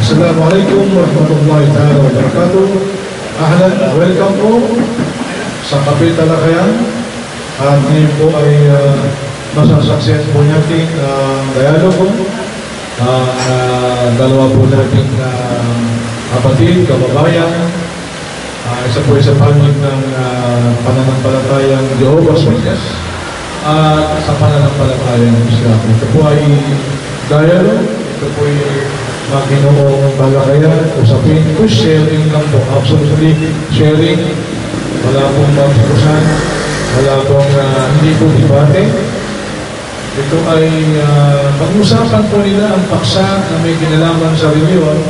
Assalamualaikum warahmatullahi wabarakatuh. Ahlan, welcome po sa Kape Talakayan. At ngayon po ay masasaksihan po natin dialogo. Dalawa po natin kapatid, kababayan. Isa po sa panig ng pananampalatayang Jehovah's Witness at sa pananampalatayang Islam. Ito po ay dialogue. Ito po ay Maginoong talakayan, usapin po, sharing lang po. Absolutely sharing. Wala pong magpusan. Wala pong hindi po debate. Ito ay pag-usapan po nila ang paksa na may kinalaman sa reliyon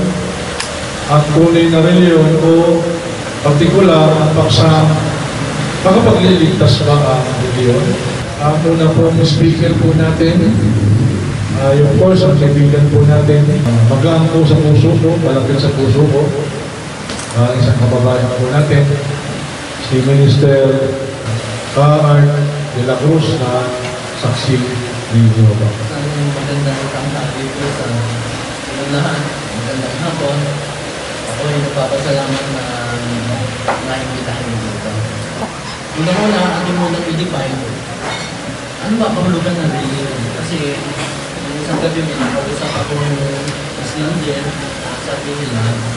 at tunay na reliyon o partikular ang paksa makapagliligtas ba ang reliyon. Una po ang speaker po natin. Yung course, ang kaibigan po natin, magaan po sa puso ko, malapit sa puso ko. Isang kababayan po natin, si Minister Art de la Cruz na saksi ni Jehovah. Magandang tanghali po sa lahat. Magandang hapon. Ako ay nagpapasalamat na naimbitahan niyo dito. Una-una, ating munang i-define. Ano ba kahulugan ng religion? Kasi isang gabi may nakausap akong Islam din,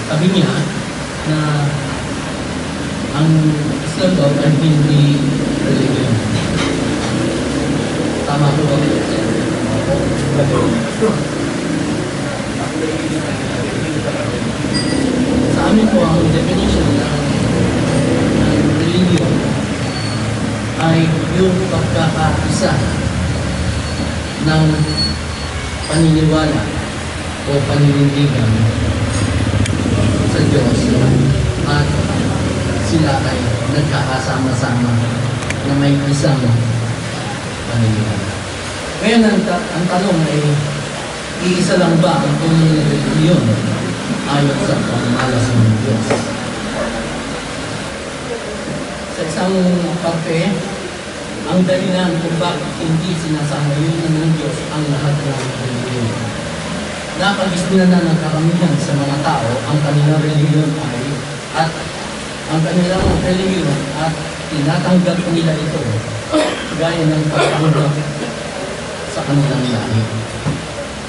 sabi niya na ang Islam daw ay hindi religion. Tama po ba? Sa amin po ang definition ng religion ay yung pagkakaisa ng paniniwala o paninindigan sa Diyos at sila ay nagkakasama-sama na may isang paniniwala. Ngayon ang tanong ay iisa lang ba ang tunay na religiyon ayon sa pangmalas ng Diyos? Sa isang parte, ang dahilan kung bakit hindi sinasangayunan ng Diyos ang lahat ng religiyon. Napag-isna na ng karamihan sa mga tao ang kanilang religiyon at tinatanggap nila ito gaya ng pagtanggap sa kanilang lahi.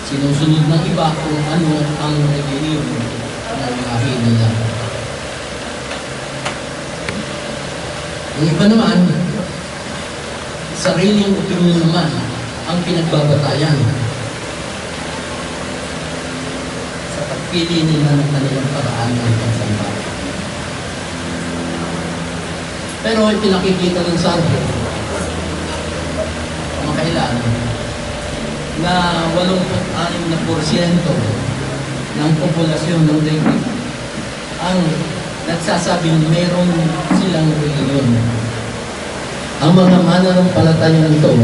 Sinusunod ng iba kung ano ang religiyon ng lahi nila. Ang iba naman, sariling opinion naman ang pinagbabatayan sa pagpili nila ng kanilang paraan ng pagsamba. Pero ipinakikita ng sarili kamakailan na 86% ng populasyon ng daigdig ang nagsasabing mayroon silang religiyon. Ang mga mananampalatayang ito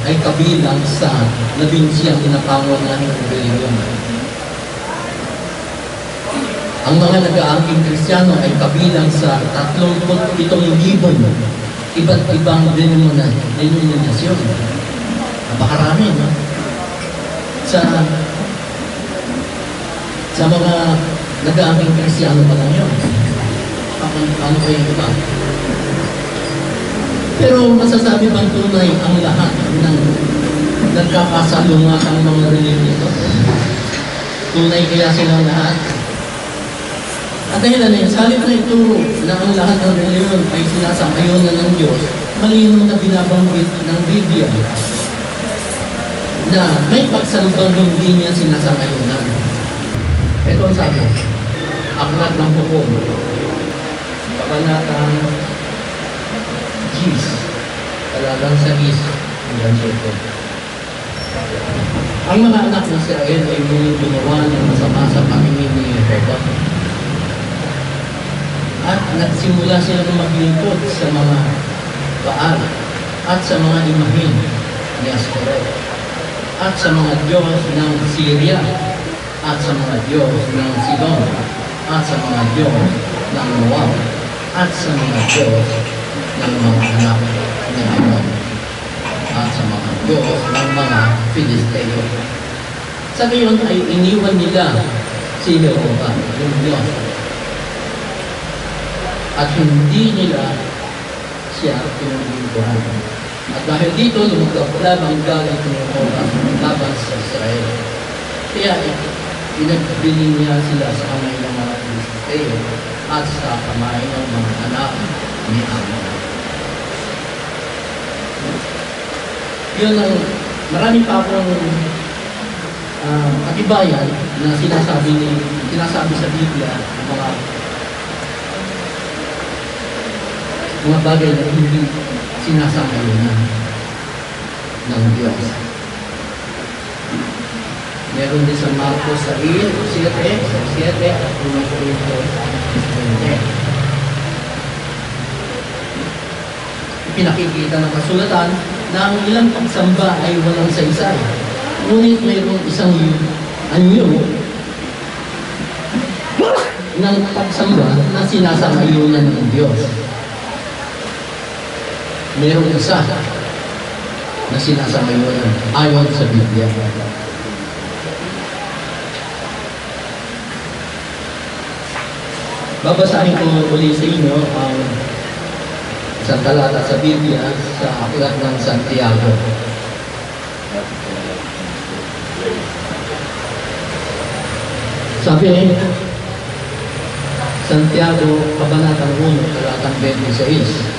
ay kabilang sa 11 pinapangunahing religiyon. Ang mga nag-aangking Kristiyano ay kabilang sa 37,000 iba't ibang denominasyon. Napakarami, no? Sa mga nag-aangking Kristiyano pa lang yun. Ano pa yung iba? Pero masasabi bang tunay ang lahat ng nagkakasalungatang mga religiyon? Tunay kaya silang lahat? At dahil na yun, sa halip na ituro na ang lahat ng religiyon ay sinasang-ayunan ng Diyos, malinaw na binabanggit ng Biblia na may pagsambang hindi niya sinasang-ayunan. Ito ang sabi, Aklat ng Hukom, Kabanatang Gis, talagang sa Gis, hanggang sito. Ang mga anak ng Israel ay gumawa ng masama sa pamingin ni Jehovah. At nagsimula silang maglingkod sa mga Baal at sa mga imahin ni Astoreth at sa mga Diyos ng Syria at sa mga Diyos ng Sidon at sa mga Diyos ng Moab at sa mga Diyos ng mga anak ng Ammon at sa mga Diyos ng mga Filisteo. Sa ngayon ay iniwan nila si Jehovah, yung Diyos. At hindi nila siya pinagbubuhan. At dahil dito, lumagap ang galit ng Jehovah laban sa Israel. Kaya pinagbili niya sila sa kamay ng mga Filisteo at sa kamay ng mga anak ni Ammon. Yun ang marami pa akong katibayan na sinasabi sa Biblia mga bagay na hindi sinasangayunan ng Diyos. Meron din sa Marcos 7 at 1 Corintios 20. Pinakikita ng kasulatan na ang ilang pagsamba ay walang saysay. Ngunit mayroong isang anyo ng pagsamba na sinasangayunan ng Diyos. Mayroong isa na sinasangayunan ayon sa Biblia. Babasahin ko uli sa inyo ang isang talata sa Biblia sa Aklat ng Santiago. Sabi, Santiago, Kabanatang 1, talatang 26.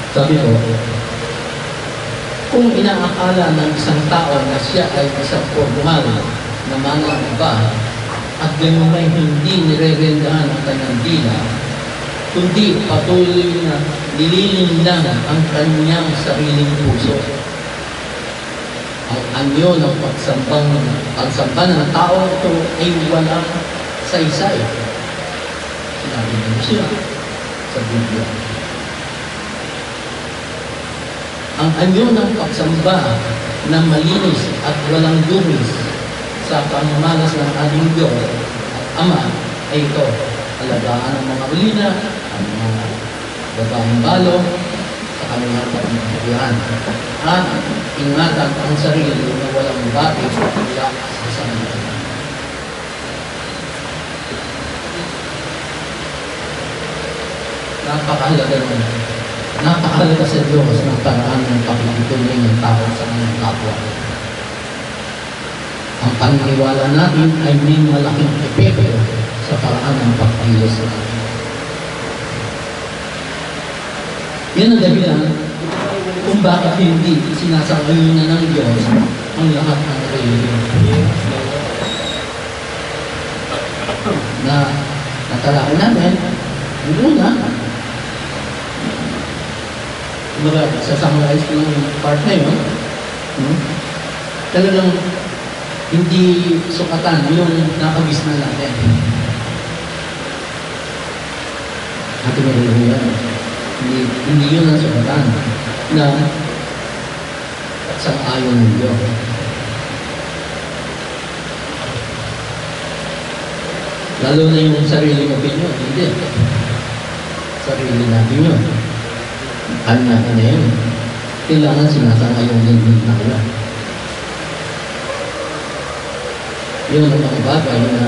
Sabi ko, kung inaakala ng isang tao na siya ay isang formal na manang-iba at ganoon ay hindi nirerendahan ang kanyang dila, kundi patuloy na nililin lang ang kanyang sariling puso. Ang anyo ng pagsamba ng tao ito ay walang saysay. Sinabi niyo siya sa Biblia. Ang anyo ng pagsamba na malinis at walang dumis sa pamamalas ng ating Diyos at Ama ay ito: alagaan ng mga ulina, ang mga babaeng balo, sa kanilang pagmamagian, at ingatan ang sarili na walang bati mula sa sanlibutan. Napakahalaga naman. Napakahalaga sa Diyos ng paraan ng pagkikitunay ng tao sa kanyang kapwa. Ang paniniwala natin ay may malaking epekto sa paraan ng pagkilos natin. Yan ang dahilan kung bakit hindi sinasangayunan ng Diyos ang lahat ng relihiyon. Na natalakay namin, una, sa-summarize ko yung part na yun, talagang hindi sukatan yung nakabis na natin. Ating relihiyon. Hindi yun ang sukatan na sang-ayon ng Diyos. Lalo na yung sariling opinion, hindi. Sarili natin yun. Ano natin na yun? Kailangan sinasang-ayon din tayo. Yun ang mga bagay na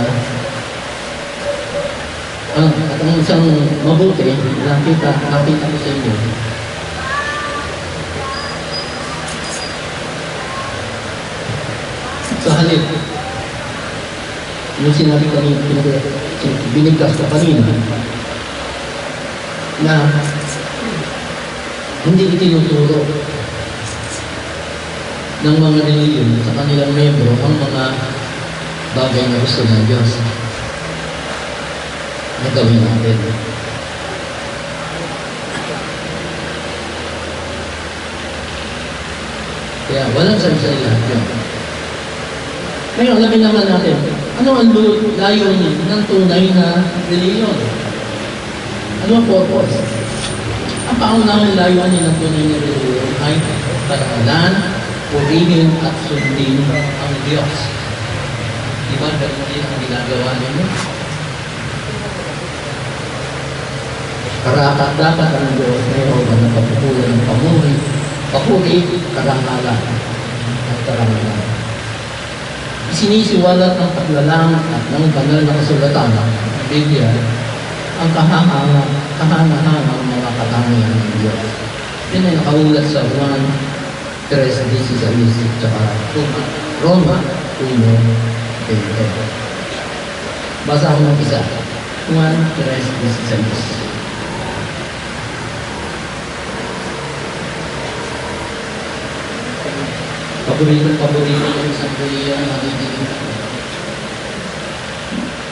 at ang isang mabuti nakita ko sa inyo. Sa halip, yung sinabi kanina, binigkas ka kanina, na hindi itinuturo ng mga reliyon sa kanilang membro ang mga bagay na gusto ng Diyos na gawin natin. Kaya walang sabi-sabi lahat yun. Ngayon, alamin naman natin, ano ang layunin ng tunay na reliyon? Ano ang purpose? Ang paunahing layunin ng tunay na reliyon ay paralan, purihin at sundin ang Diyos. Diba, ganun din ang ginagawa ninyo? Dapat ang Diyos na Jehovah na pagpupulan ng pamuri Papuri, karangalan at karangalan. Isinisiwalat ng paglalang at ng banal na kasulatan ng Biblia ang kahangahan ng mga katangian ng Diyos. Yan ay nakaulat sa Juan 3:16 at Roma 1:20. Basa ko ng isa. Juan 3:16. Paborito ng isang kuliya na natitigil.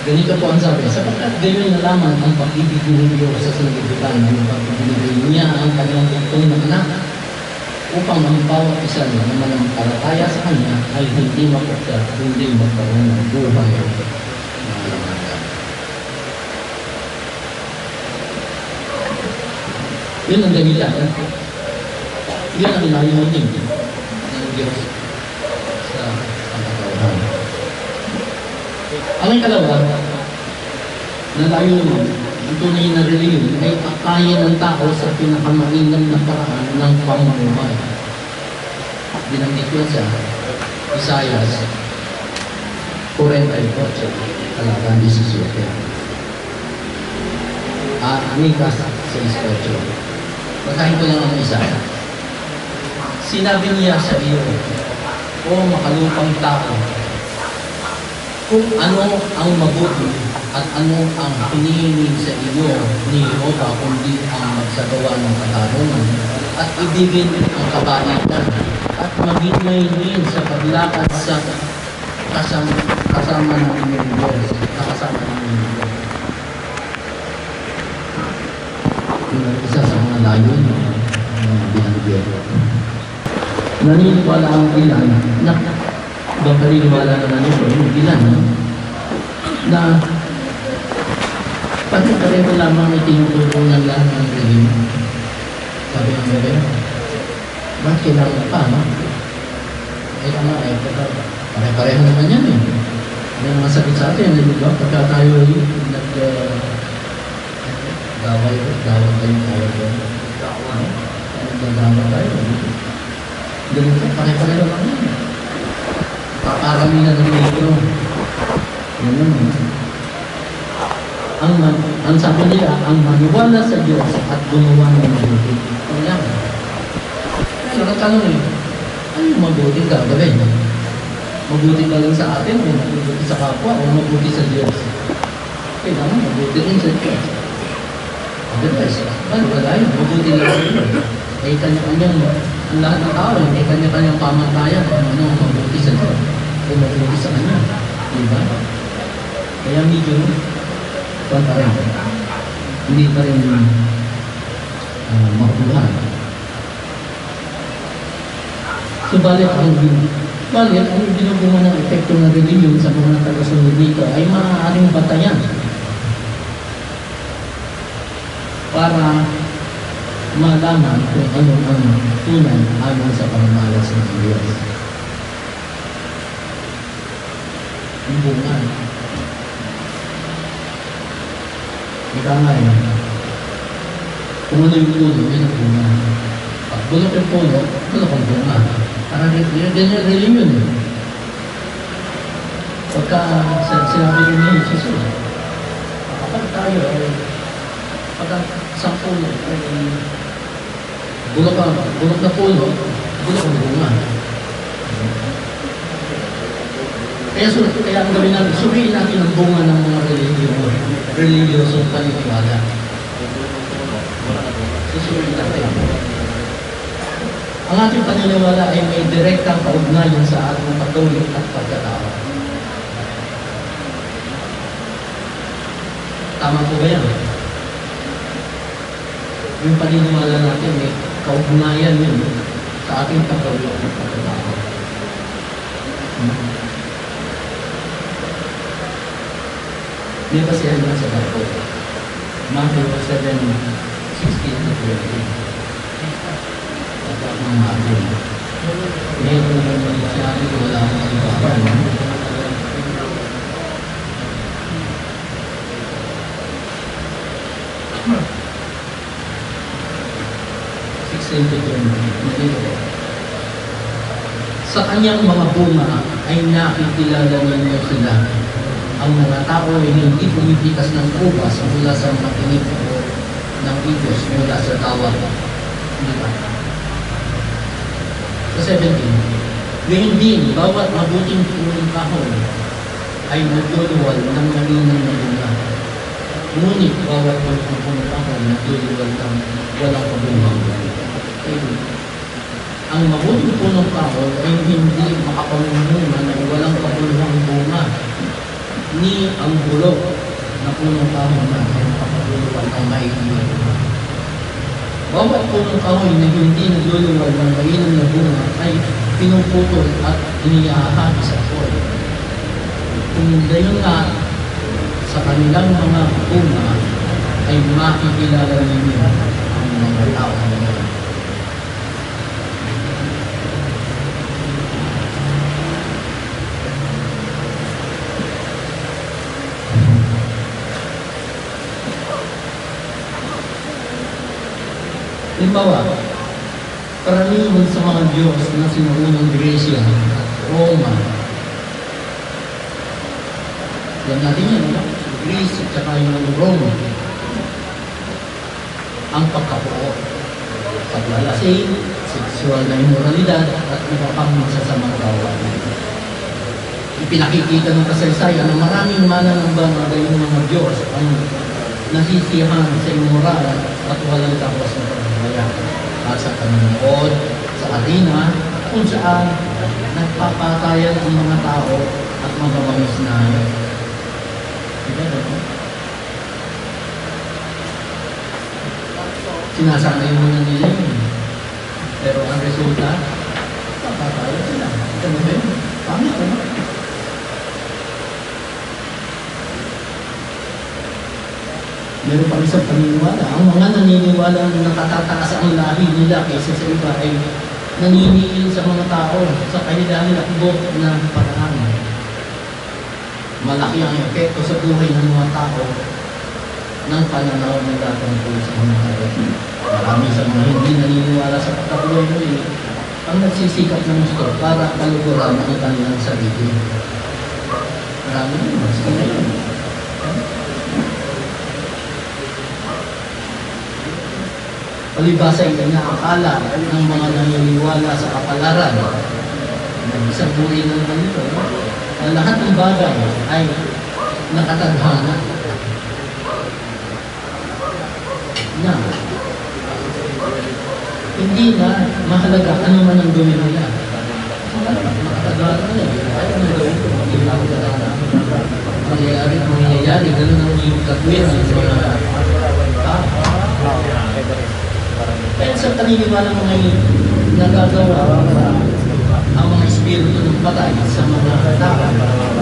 Ganito po ang sabi, sapagkat gayon na lamang ang pag-ibig ng Diyos sa sanlibutan ng pag-ibigay niya ang kanyang buktong na anak upang ang bawat isa na mananampalataya sa kanya ay hindi mapagkat, hindi magkaroon ng buhay na walang. Yun ang dahilan. Yun ang layunin ng Diyos sa pagkakauhan. Ang ikalawa, na layunin, ang tunay na reliyon ay akayin ng tao sa pinakamainam na paraan ng pamumuhay. Binanggit ko sa Isaiah 48, talaga 17. At Micah 6:8. Pagkain ko lang ang isa. Sinabi niya sa iyo, o makalupang tao, kung ano ang mabuti at ano ang hinihingi sa iyo ni Jehovah kundi ang magsagawa ng katarungan at ibigin ang kabaitan at maghimayin sa paglakad sa kasama ng inyong Diyos, nakasama ng inyong Diyos. Isa sa mga layon ng binanggit. Naniniwala ang ilan na paniniwala na naniniwala yung ilan na pati-pareho lamang itinutulong ng lahat ng reliyon. Sabi ng bebe, bakit kailangan pa, no? Eh, tama, pare-pareho naman yan, eh. May mga sakit sa atin, di ba? Pagka tayo gaway tayo, nagdadama tayo. Ganito, pare-pareho lang yan. Pakarami na ng libro. Ang sabi nila, ang maniwala sa Diyos at gumawa ng mabuti. Ano yan? Kaya nakatanong eh, ano yung mabuti gagawin? Mabuti ba lang sa atin o mabuti sa kapwa o mabuti sa Diyos? Kailangan mabuti rin sa Diyos. Otherwise, ano ba tayo? Mabuti lang sa Diyos. Ay kanya-kanyang, ang lahat ng tao, ay kanya-kanyang pamantayan kung ano ang mabuti sa Diyos o mabuti sa Kanya. Diba? Kaya medyo, hindi pa rin makuha. Subalit ang binubungan ng epekto ng reliyon sa mga tagasunod nito ay maaaring batayan para malaman kung ano ang tunay ayon sa pamamalas ng Diyos. Ang bunga. Ika nga yun. Kung ano yung puno, yun ang bunga. Pag bulok yung puno, bulok ang bunga. Parang ganyan reliyon yun. Pagka sinabi rin ni Jesus, kapag tayo ay pagka isang puno ay bulok na puno, bulok ang bunga. Kaya ang gawin natin, suriin natin ang bunga ng mga reliyosong paniniwala. Susuriin natin. Ang ating paniniwala ay may direktang kaugnayan sa ating patuloy at pagkatao. Tama po ba yan? Yung paniniwala natin may kaugnayan yun sa ating patuloy at pagkatao. May basihan lang sa Bible. Matthew 7:16-20. At mga Matthew. Meron naman sinabi ko wala akong ibaban. 16 2020. Sa kanyang mga bunga ay nakikilala ninyo sila. Ang mga tao ay hindi pumipitas ng ubas mula sa mga tinig ng igos mula sa tawag. Di ba? Sa 17, ngayon din, bawat mabuting punong kahoy ay nagluluwal ng malinang na bunga. Ngunit bawat mabuting punong kahoy nagluluwal ng walang pabungang. Ang mabuting punong kahoy ay hindi makapamunga ng walang pabungang bunga, ni ang bulok na punong kahoy na ay makapaguluwal ng maiging. Bawat punong kahoy na hindi nagluluwal ng mainam na bunga ay pinuputol at iniahati sa poy. Kung gayon nga, sa kanilang mga bunga ay makikilala ninyo ang mga tao nila. Halimbawa, karamihan sa mga Diyos na sinuunang Gresya at Roma. Yan natin yan, no? Greece at saka yung Roma. Ang pagkapuo, paglalasing, sexual na immoralidad at iba pang masasamang gawain. Ipinakikita ng kasaysayan na maraming mananambang na gayong mga Diyos ang nasisiyahan sa immoral at walang tapos na pagmamaya. At sa Panginoon, sa Athena, kung saan nagpapatayan ang mga tao at mababangis na sinasanay mo na nila yun. Pero ang resulta, papatayan sila. Ito ba yun? Pangit ko na. Meron pa isang paniniwala. Ang mga naniniwala na nakatataas ang lahi nila kaysa sa iba ay naniniil sa mga tao sa kanilang lakbo na paraan. Malaki ang epekto sa buhay ng mga tao ng pananaw nila tungkol sa mga tao. Marami sa mga hindi naniniwala sa pagkabuhay nila ang nagsisikap ng gusto para kaluguran ang kanilang sarili. Marami naman. Sige na yun. Palibasa ay inaakala ng mga naniniwala sa kapalaran ng isang buhay ng ganito na lahat ng bagay ay nakatadhana na hindi na mahalaga ano man ang gawin nila. Nakatadhana na ayaw na gawin ko. Hindi na ako katana. Mangyayari, gano'n ang iyong katwin ng mga kaya sa paniniwala mo ngayon, nagagawa ang mga espiritu ng patay sa mga tao.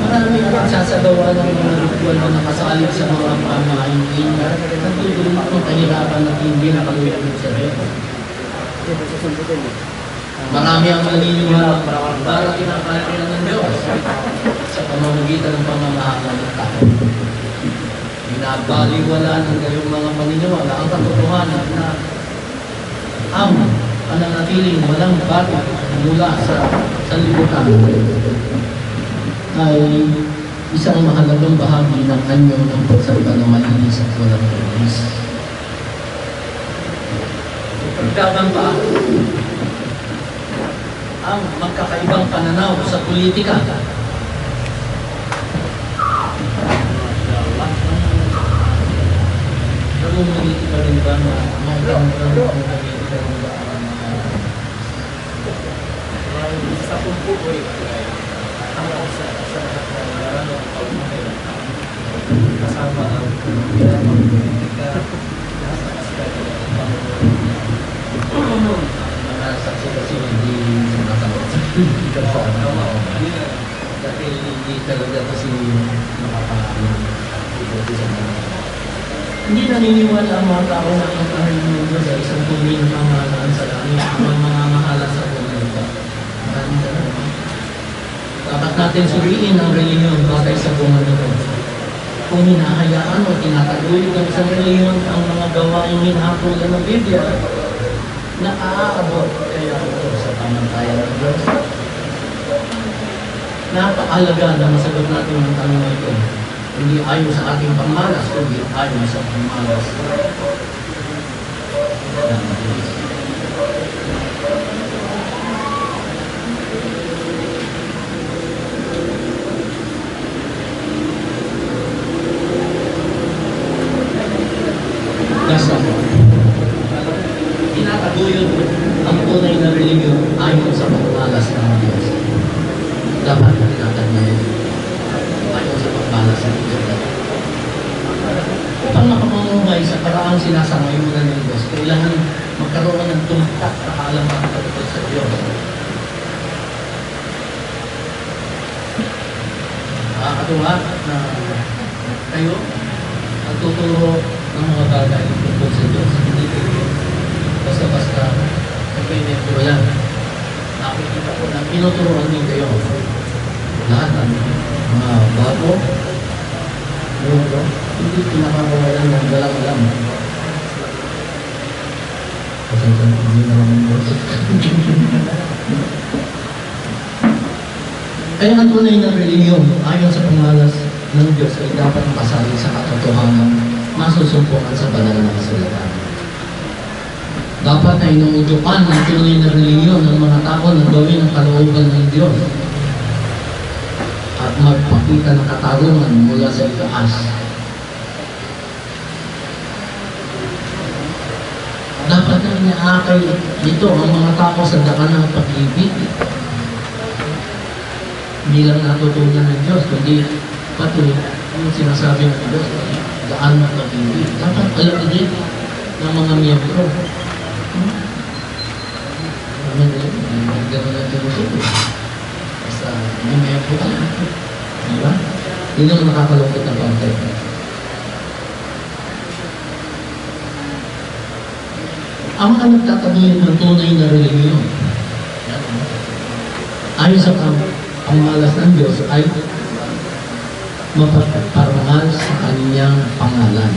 Marami ang nagsasagawa ng mga ritual na nakasalig sa mga pamahain na nagtutulong ng kahirapan at hindi nakaluwag ng sarili. Marami ang naniniwala para kinakaya ng Diyos sa pamamagitan ng pamamahala ng tao. Binabaliwala ng gayong mga paniniwala ang katotohanan na ang pananatiling walang batik mula sa sanlibutan ay isang mahalagang bahagi ng anyo ng pagsamba ng malinis at walang tulis. Pagdagan pa ang magkakaibang pananaw sa politika. Nagumuliti pa rin ba na mga sa pumpukoy hanggang sa kasama ang politika nasa mga saksi kasi hindi sumasagot sa politika sa dahil hindi talaga kasi makapag-ibuti sa mga hindi naniniwala ang mga tao na ang Panginoon Diyos ay isang tunay na pamahalaan sa langit ang mga mahala sa politika. Dapat natin suriin ang reliyon batay sa bunga nito. Kung hinahayaan o tinataguyod ng isang reliyon ang mga gawaing hinahapulan ng Biblia, Naaabot kaya ito sa pamantayan ng Diyos. Napakalaga na masagot natin ang tanong na ito. Hindi ayon sa ating pangmalas, kundi ayon sa pangmalas ng Diyos. Nasa tinataguyod ang tunay na religiyon ayon sa pangmalas ng Diyos. Dapat tinataguyod ayon sa pangmalas ng Diyos. Upang makapamumuhay sa paraang sinasangayunan ng Diyos, kailangan magkaroon ng tumpak na kaalaman tungkol sa Diyos. Nakakatuwa na kayo ang tuturo ng mga bagay tungkol sa Diyos. Hindi kayo basta-basta nagpinembro lang. Nakikita ko na pinuturoan din kayo. Lahat ng mga bago, hindi pinakakawalan ng galang-galang. Pasensya na, hindi naman ang Diyos. Kaya ang tunay na religiyon ayon sa pangalas ng Diyos ay dapat makasali sa katotohanan masusumpungan sa banal na kasulatan. Dapat na inuutukan ng tunay na religiyon ng mga tao na gawin ang kalooban ng Diyos at magpakita ng katarungan mula sa itaas. Dapat na inaakay dito ang mga tao sa daan ng pag-ibig. Hindi lang natutunan ng Diyos, kundi pati yung sinasabi ng Diyos, daan ng pag-ibig. Dapat alam din ng mga miyembro. Gano'n lang tinutuloy. Basta may miyembro ka lang. Diba? Yun ang nakakalungkot ng konti. Ang mga nagtatabuhin ng tunay na religiyon, ayon sa pangmalas ng Diyos ay mapaparangal sa kanyang pangalan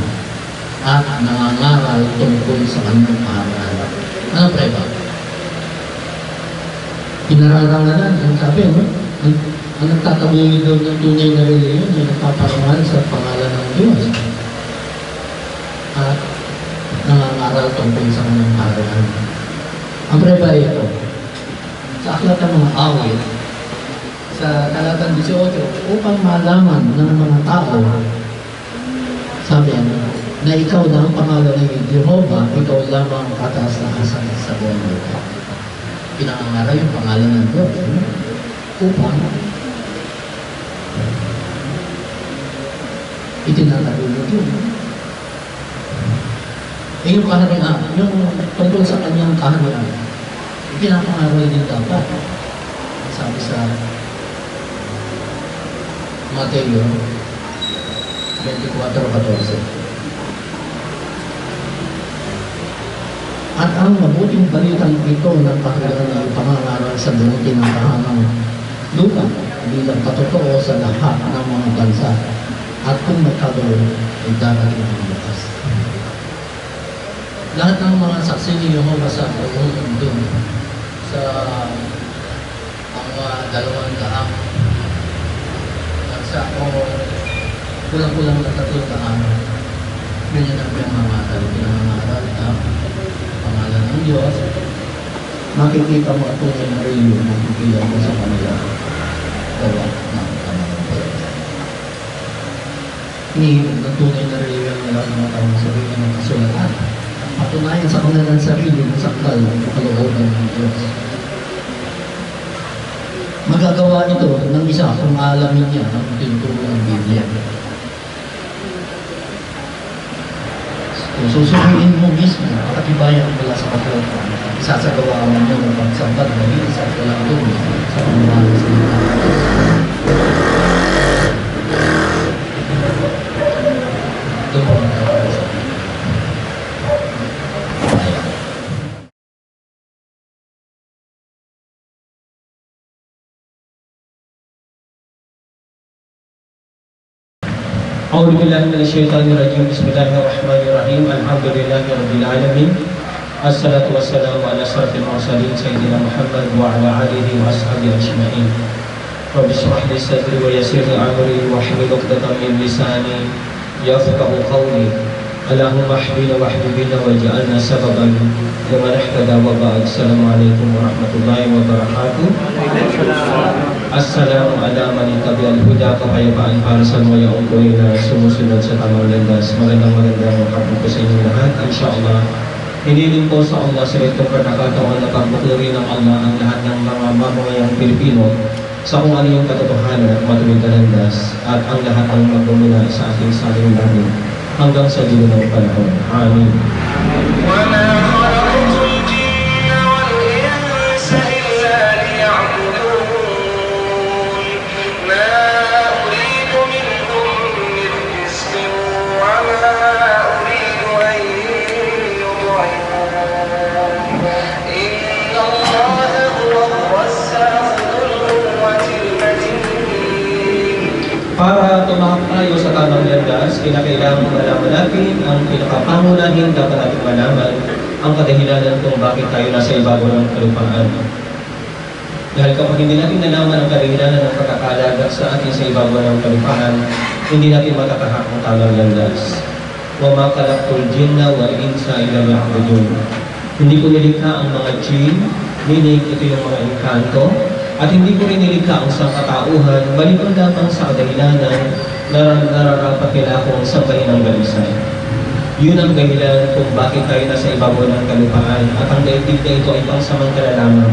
at nangangaral tungkol sa kanyang pangalan. Ano pa iba? Pinararangalan, ang sabi, no? Ang nagtatabuhin daw ng tunay na religiyon ay nagpaparangal sa pangalan ng Diyos at nangangaral tungkol sa kanyang pangalan. Ang pa iba ito, sa aklat ng mga awit, sa talatang 18, upang malaman ng mga tao, sabi na ikaw na ang pangalan ng Jehovah, ikaw lamang kataas-taasan sa buong lupa. Pinangangaral yung pangalan ng Diyos. Upang itinatagulog yun. Yung kaharian, yung tungkol sa kanyang kaharian, ipinapangaral din dapat. Sabi sa Mateo 24:14. At ang mabuting balitang ito ng kaharian ay pangangaral sa bunutin ng tahanang lupa bilang katotoo sa lahat ng mga bansa at kung magkagawin ay darating ang bukas. Lahat ng mga saksi ni Jehovah sa buong mundo sa mga 200 sa o kulang-kulang na 3 taon. Ganyan ang pinangangaral. Pinangangaral ang pangalan ng Diyos. Makikita mo at tunay na rin yung magkikilan mo sa kanila. Gawa ng pananampalataya. Hinihilog ng tunay na rin yung mga taong sabihin ng kasulatan. Patunayan sa kanilang sarili ng sakal ng kalooban ng Diyos. Magagawa ito ng isa kung alamin niya ang tinuturo ng Biblia. Kung susukuin mo mismo, makatibayan mula sa katawan, isasagawa mo niyo ng pagsambag na bilis at walang dumi sa pamamalas ng Diyos. Ito po ang tawag sa أعوذ بالله من الشيطان الرجيم بسم الله الرحمن الرحيم الحمد لله رب العالمين Assalatu wassalamu ala asrafil mursalin Sayyidina Muhammad wa ala alihi wa ashabihi ajma'in. Rabbi shrah li sadri wa yassir li amri wahlul 'uqdatam min lisani yafqahu qawli. Allahumma hdina wahdina waj'alna sababan liman ihtada wa ba'd. Assalamualaikum warahmatullahi wabarakatuh. Assalamu ala man tabi'al huda, kapayapaan para sa mga unggoy na sumusunod sa tamang landas. Magandang hapon po sa inyo lahat. Insyaallah, hiniling po sa Allah sa itong pagkakataon na pagpupuri ng Allah ang lahat ng mga mamamayang Pilipino sa kung ano yung katotohanan at matuwid na landas, at ang lahat ng magmumula sa ating saling langit hanggang sa dulo ng panahon. Amin. Para tumahak tayo sa tamang landas, kinakailangan malaman natin ang pinakapangunahin dapat natin malaman ang kadahilanan kung bakit tayo nasa ibabaw ng kalupaan. Dahil kapag hindi natin nalaman ang kadahilanan ng pagkakalaga sa atin sa ibabaw ng kalupaan, hindi natin matatahak ang tamang landas. Wa ma khalaqtul jinna wal insa illa liya'budun. Hindi ko nilikha ang mga jinn, meaning ito yung mga engkanto, at hindi ko rin nilikha ang sangkatauhan, maliban lamang sa kadahilanan na nararapat nila akong sambahin ng dalisay. Yun ang dahilan kung bakit tayo nasa ibabaw ng kalupaan, at ang daigdig na ito ay pangsamantala lamang.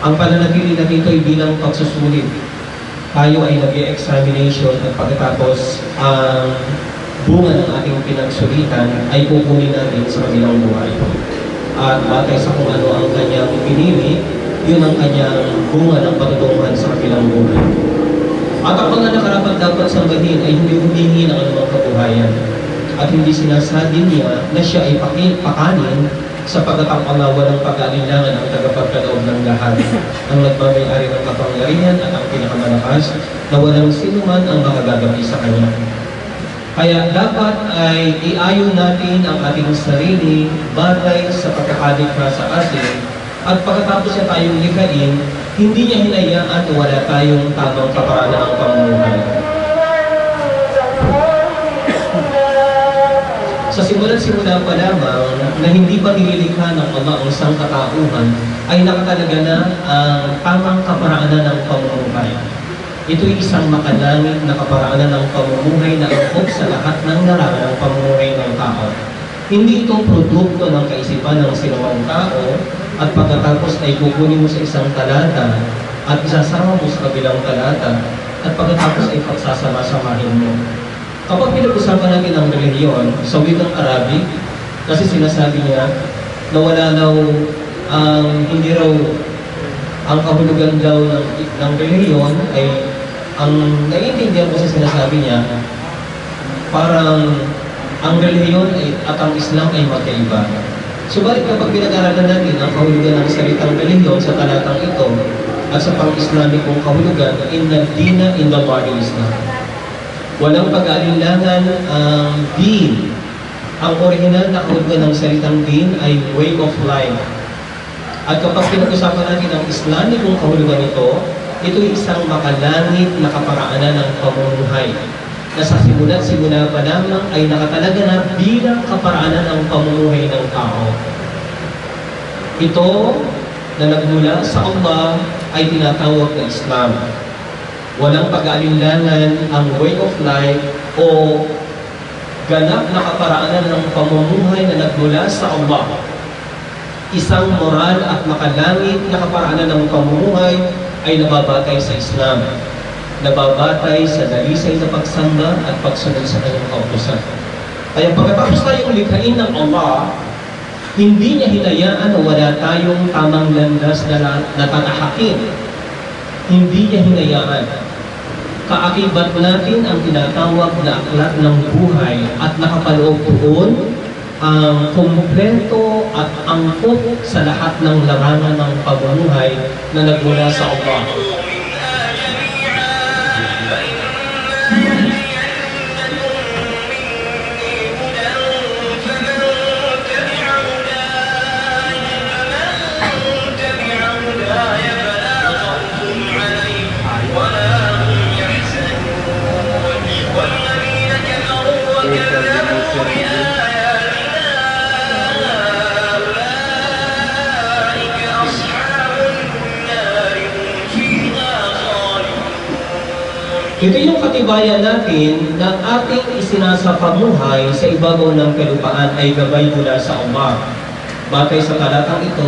Ang pananatili na dito ay bilang pagsusulit. Tayo ay nag-examination, at pagkatapos ang bunga ng ating pinagsulitan ay kukunin natin sa kabilang buhay. At batay sa kung ano ang kanyang pinili, yun ang kanyang bunga ng patutunguhan sa kabilang buhay. At ang mga nakarapat dapat sambahin ay hindi humingi ng anumang kabuhayan, at hindi sinasabi niya na siya ay pakanin sapagkat ang Allah walang pag-alinlangan ang tagapagkaloob ng lahat, ang nagmamayari ng kapangyarihan at ang pinakamalakas, na walang sinuman ang makagagapi sa kanya. Kaya dapat ay iayon natin ang ating sarili batay sa pagkakalikha sa atin, at pagkatapos na tayong likhain, hindi niya hinayaan na wala tayong tamang kaparaan ng pamumuhay. Sa simula pa lamang na hindi pa nililikha ng Allah ang sangkatauhan, ay nakatalaga na ang tamang kaparaanan ng pamumuhay. Ito'y isang makalangit na kaparaanan ng pamumuhay na angkop sa lahat ng larangan ng pamumuhay ng tao. Hindi ito produkto ng kaisipan ng sinumang tao, at pagkatapos ay kukunin mo sa isang talata at isasama mo sa kabilang talata, at pagkatapos ay pagsasama-samahin mo. Kapag pinag-usapan natin ang relihiyon sa wikang Arabic, kasi sinasabi niya na wala daw hindi raw ang kahulugan daw ng relihiyon ay ang naiintindihan ko sa sinasabi niya, parang ang relihiyon at ang Islam ay magkaiba. Subalit kapag pinag-aralan natin ang kahulugan ng salitang relihiyon sa talatang ito at sa pang-Islamikong kahulugan, inna dina indallahi Islam. Walang pag-aalinlangan ang din. Ang original na kahulugan ng salitang din ay way of life. At kapag pinag-usapan natin ang Islamikong kahulugan nito, ito ay isang makalangit na kaparaanan ng pamumuhay, na sa simula pa lamang ay nakatalaga na bilang kaparaanan ng pamumuhay ng tao. Ito na nagmula sa Allah ay tinatawag na Islam. Walang pag-aalinlangan ang way of life o ganap na kaparaanan ng pamumuhay na nagmula sa Allah. Isang moral at makalangit na kaparaanan ng pamumuhay ay nababatay sa Islam, nababatay sa dalisay na pagsamba at pagsunod sa kanyang kautusan. Kaya pagkatapos tayong likhain ng Allah, hindi niya hinayaan na wala tayong tamang landas na natatahakin. Hindi niya hinayaan. Kaakibat natin ang tinatawag na aklat ng buhay, at nakapaloob doon ang kumpleto at angkop sa lahat ng larangan ng pamumuhay na nagmula sa Allah. Ito yung katibayan natin na ating isinasapamuhay sa ibabaw ng kalupaan ay gabay mula sa Allah. Batay sa talatang ito,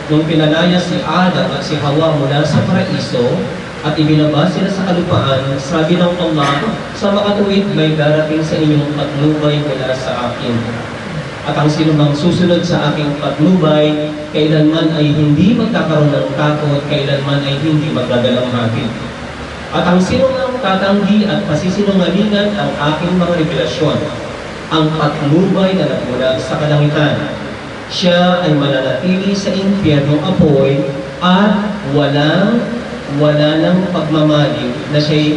nung pinalaya si Adam at si Hawa mula sa paraiso at ibinaba sila sa kalupaan, sabi ng Allah, sa makatuwid may darating sa inyong patnubay mula sa akin. At ang sinumang susunod sa aking patnubay, kailanman ay hindi magkakaroon ng takot, kailanman ay hindi magdadalamhati. At ang sinumang tatanggi at pasisinungalingan ang aking mga revelasyon, ang patnubay na nagmula sa kalangitan, siya ay mananatili sa impyernong apoy at wala ng pagmamali na siya'y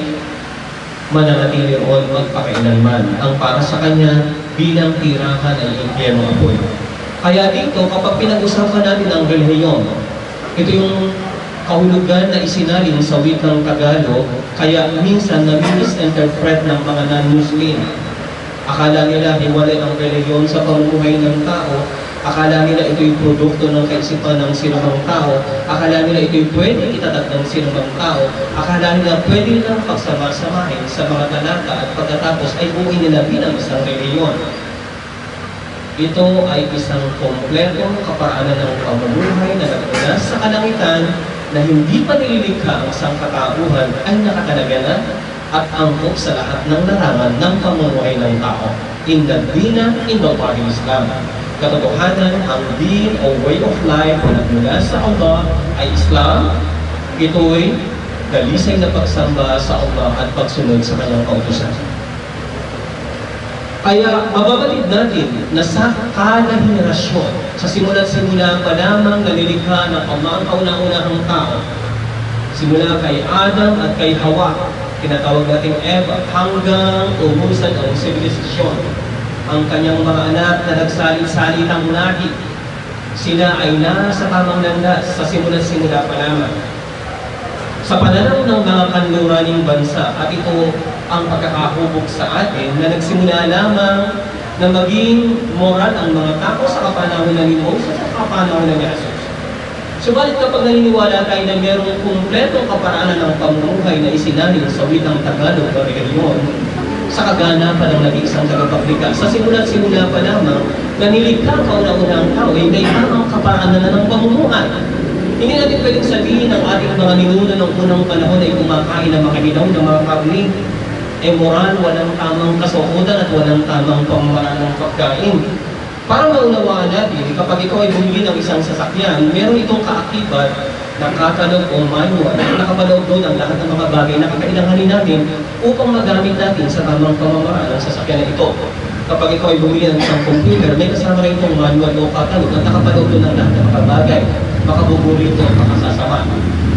mananatili roon magpakailanman. Ang para sa kanya bilang tirahan ay impyernong apoy. Kaya dito, kapag pinag-usapan natin ang relihiyon, ito yung kahulugan na isinalin sa wikang Tagalog, kaya minsan na-misinterpret ng mga non-Muslim. Akala nila hiwalay ang relihiyon sa pamumuhay ng tao, akala nila ito'y produkto ng kaisipan ng sinumang tao, akala nila ito'y pwede itatag ng sinumang tao, akala nila pwede nilang pagsama-samahin sa mga talata at pagkatapos ay buuin nila bilang isang relihiyon. Ito ay isang kompletong kaparaanan ng pamumuhay na nagmula sa kalangitan na hindi pa nililikha ang sangkatauhan ay nakatalaga na at angkop sa lahat ng larangan ng pamumuhay ng tao. In the Dina, in the body Islam. Katotohanan, ang din o way of life na nagmula sa Allah ay Islam. Ito'y dalisay na pagsamba sa Allah at pagsunod sa kanyang kautusan. Kaya mababatid natin na sa kada henerasyon, sa simula't-simula pa lamang nalilikha ng Allah ang kauna-unahang tao, simula kay Adam at kay Hawa, tinatawag nating Eva, hanggang umusan ang sibilisasyon, ang kanyang mga anak na nagsalit-salitang lahi, sila ay nasa tamang landas sa simula't-simula pa lamang. Sa pananaw ng mga kanluraning bansa, at ito ang pagkakahubog sa atin na nagsimula lamang na maging moral ang mga tao sa kapanahon na ni Moses at kapanahon na ni Jesus. Subalit kapag naniniwala tayo na mayroong kumpletong kaparaanan ng pamumuhay na isinalin sa wikang Tagalog o relihiyon, sa kaganapan ng nag-iisang tagapaglikha, sa simula't-simula pa lamang na nilikha kauna-unang tao ay may tamang kaparaanan na ng pamumuhay. Hindi natin pwedeng sabihin ng ating mga ninuno ng unang panahon ay kumakain ng makinilaw ng mga karni, moral, walang tamang kasuotan at walang tamang pamamaraan ng pagkain. Para maunawaan natin, kapag ikaw ay bumili ng isang sasakyan, meron itong kaakibat na katalog o manual na nakapaloob doon ang lahat ng mga bagay na kakailanganin natin upang magamit natin sa tamang pamamaraan ng sasakyan na ito. Kapag ikaw ay bumili ng isang computer, may kasama rin itong manual o katalog at nakapaloob doon ang lahat ng mga bagay, makabuburito at makasasama.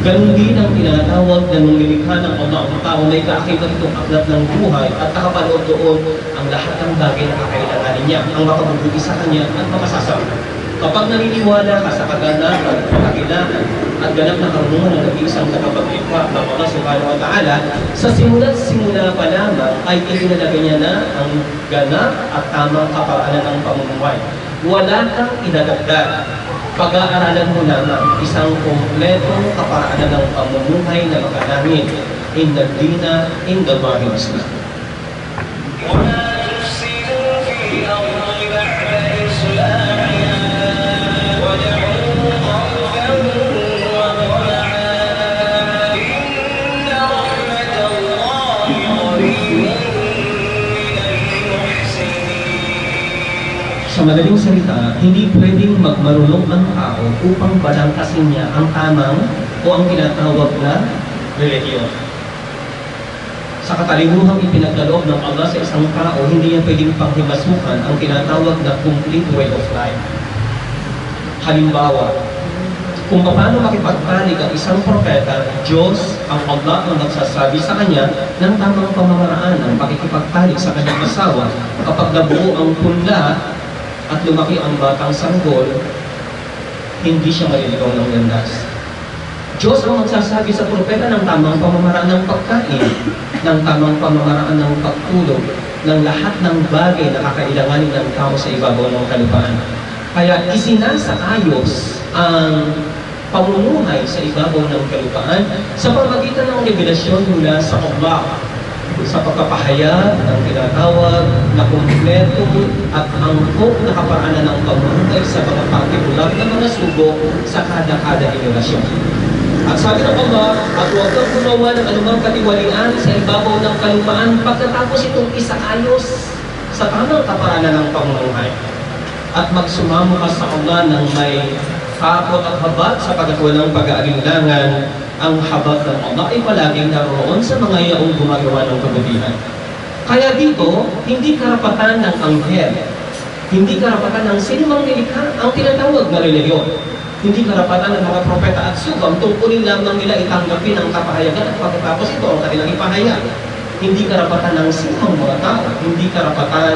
Ganun din ang tinatawag na nung nilikha ng Allah ang tao na ikaakibat itong aklat ng buhay at nakapaloob doon ang lahat ng bagay na kakailanganin niya, ang makabubuti sa kanya at makasasama. Kapag naniniwala ka sa kaganapan, kakilangan at ganap na karunungan ng nag-iisang tagapaglikha ng Allah Subhanahu wa Ta'ala, sa simula't-simula pa lamang ay itinalaga niya na ang ganap at tamang kaparaanan ng pamumuhay. Wala kang idadagdag. Pag-aaralan mo lamang isang kompletong kaparaanan ng pamumuhay na makalangit in the Dina, in the body Islam. Sa madaling salita, hindi pwedeng magmarunong ang tao upang balangkasin niya ang tamang o ang tinatawag na relihiyon. Sa katalinuhang ipinagkaloob ng Allah sa isang tao, hindi niya pwedeng panghimasukan ang tinatawag na complete way of life. Halimbawa, kung paano makipagpanig ang isang propeta, Diyos, ang Allah ang nagsasabi sa kanya ng tamang pamamaraan ng pakikipagpanig sa kanyang asawa kapag nabuo ang punla at lumaki ang batang sanggol, hindi siya maliligaw ng landas. Diyos ang magsasabi sa propeta ng tamang pamamaraan ng pagkain, ng tamang pamamaraan ng pagtulog, ng lahat ng bagay na kakailanganin ng tao sa ibabaw ng kalupaan. Kaya isinasaayos ang pamumuhay sa ibabaw ng kalupaan sa pamamagitan ng revelasyon mula sa Allah. sa pagpapahayag ng tinatawag na kumpleto at angkop na kaparaanan ng pamumuhay sa mga partikular na mga sugo sa kada-kada henerasyon. At sabi ng Allah, at huwag kang gumawa ng anumang katiwalian sa ibabaw ng kalupaan pagkatapos itong isaayos sa tamang kaparaanan ng pamumuhay. At magsumamo ka sa Allah ng may takot at habag sapagkat walang pag-aalinlangan. Ang habag ng Allah ay palaging naroon sa mga yaong gumagawa ng kabutihan. Kaya dito, hindi karapatan ng anghel, hindi karapatan ng sinumang nilikha ang tinatawag na reliyon. Hindi karapatan ng mga propeta at sugo ang tungkulin lamang nila itanggapin ang kapahayagan at pagkatapos ito ang kanilang ipahayag. Hindi karapatan ng sinumang mga tao, hindi karapatan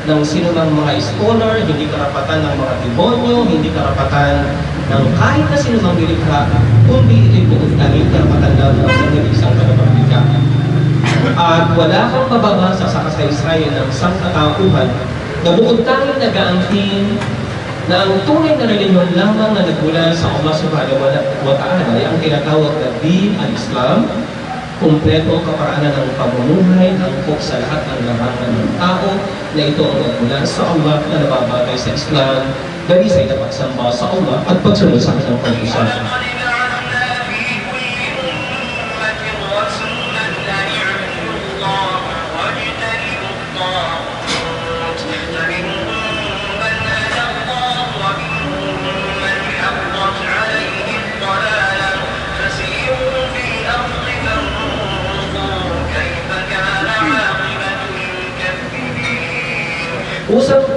ng sinumang mga scholar, hindi karapatan ng mga demonyo, hindi karapatan ng kahit na sinumang nilikha, kundi ito'y bukod tanging karapatan lamang ng isang tagapaglikha. At wala kang mababasa sa kasaysayan ng sangkatauhan na bukod tanging nag-aangkin na ang tunay na reliyon lamang na nagmula sa Allah subhanahu wa ta'ala ay ang tinatawag na Din al-Islam, kumpleto kaparaanan ng pamumuhay, angkop sa lahat ng larangan ng tao na ito ang nagmula sa Allah na nababagay sa Islam, dalisay na pagsamba sa Allah at pagsunod sa kanyang pag-usap.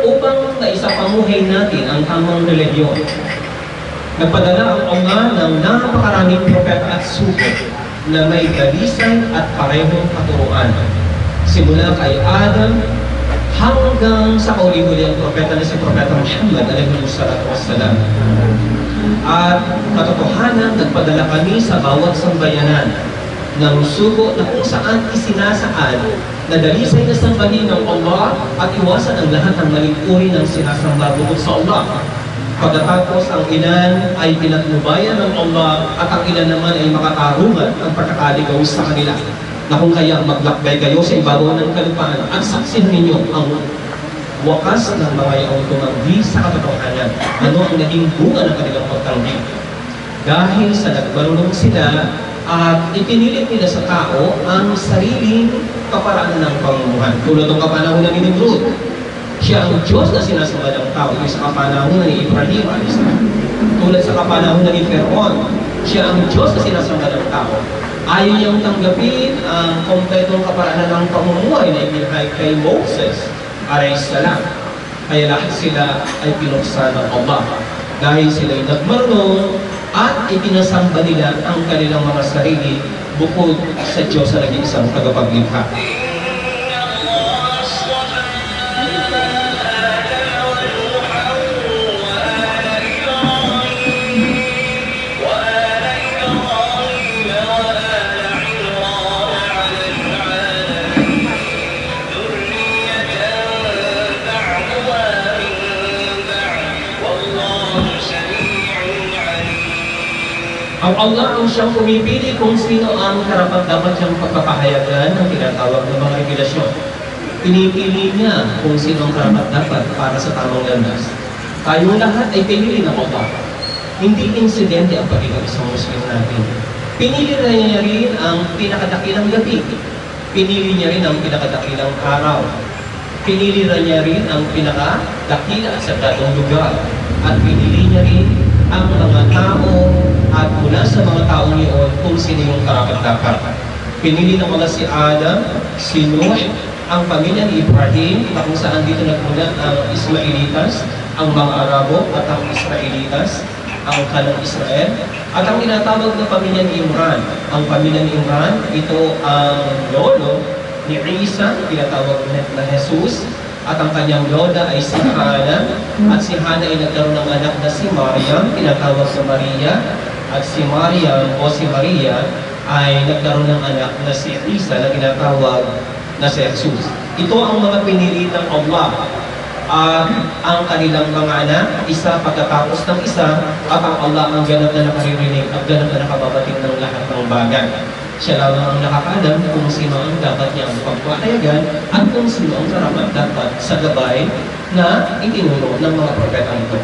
Upang naisapamuhay natin ang tamang reliyon, nagpadala ang Allah ng napakaraming propeta at sugo na may dalisay at parehong katuruan. Simula kay Adam hanggang sa kauli-huli ang propeta na si Propeta Muhammad alaihi salatu wassalam. At katotohanan, nagpadala kami sa bawat sambayanan ng sugo na kung saan isinasaan na dalisay na sambahin ng Allah at iwasan ang lahat ng maling uri ng sinasamba bukod sa Allah. Pagkatapos ang ilan ay pinatnubayan ng Allah at ang ilan naman ay makatarungan ang pagkakaligaw sa kanila. Na kung kaya maglakbay kayo sa ibabaw ng kalupaan at saksihan ninyo ang wakas ng mga yaong tumanggi sa katotohanan. Ano ang naging bunga ng kanilang pagtanggi? Dahil sa nagmarunong sila at ipinilit nila sa tao ang sariling kaparaanan ng pamumuhan. Tulad ng kapanahunan ni Nimrod, siya ang Diyos na sinasamba ng tao. Sa kapanahunan ni Ibrahim, tulad sa kapanahunan ni Pharaoh, siya ang Diyos na sinasamba ng tao. Ayaw niyang tanggapin ang kompletong kaparaanan ng pamumuhay na ibinigay kay Moses alayhis salam. Kaya lahat sila ay pinuksan ng Allah. Dahil sila'y nagmarunong at itinasamba nila ang kanilang mga sarili bukod sa Diyos na nag-iisang tagapaglikha. Ang Allah ang siyang pumipili kung sino ang karapat-dapat siyang pagpapahayagan ng tinatawag ng mga regulasyon. Pinipili niya kung sino ang karapat-dapat para sa tamang landas. Tayong lahat ay pinili ng Allah. Hindi insidente ang pagiging isang Muslim natin. Pinili na niya rin ang pinakadakilang gabi. Pinili niya rin ang pinakadakilang araw. Pinili na niya rin ang pinakadakila sa datong lugar. At pinili niya rin ang mga tao at mula sa mga taong iyon kung sino yung karapat-dapat. Pinili ng mga si Adam, si Nuh, ang pamilya ni Ibrahim, na kung saan dito nagmula ang Ismailitas, ang mga Arabo at ang Israelitas, ang kanang Israel, at ang tinatawag na pamilya ni Imran. Ang pamilya ni Imran, ito ang lolo ni Isa, tinatawag na Jesus, at ang kanyang lola ay si Hana, at si Hana ay nagkaroon ng anak na si Maryam, tinatawag na Maria, at si Maryam o si Maria ay nagkaroon ng anak na si Isa na tinatawag na si Jesus. Ito ang mga pinili ng Allah. Ang kanilang mga anak, isa pagkatapos ng isa, at ang Allah ang ganap na nakaririnig at ganap na nakababatid ng lahat ng bagay. Siya lamang ang nakakaalam kung sino ang dapat niyang pagpatayagan at kung sino ang karapat dapat sa gabay na itinuro ng mga propeta nito.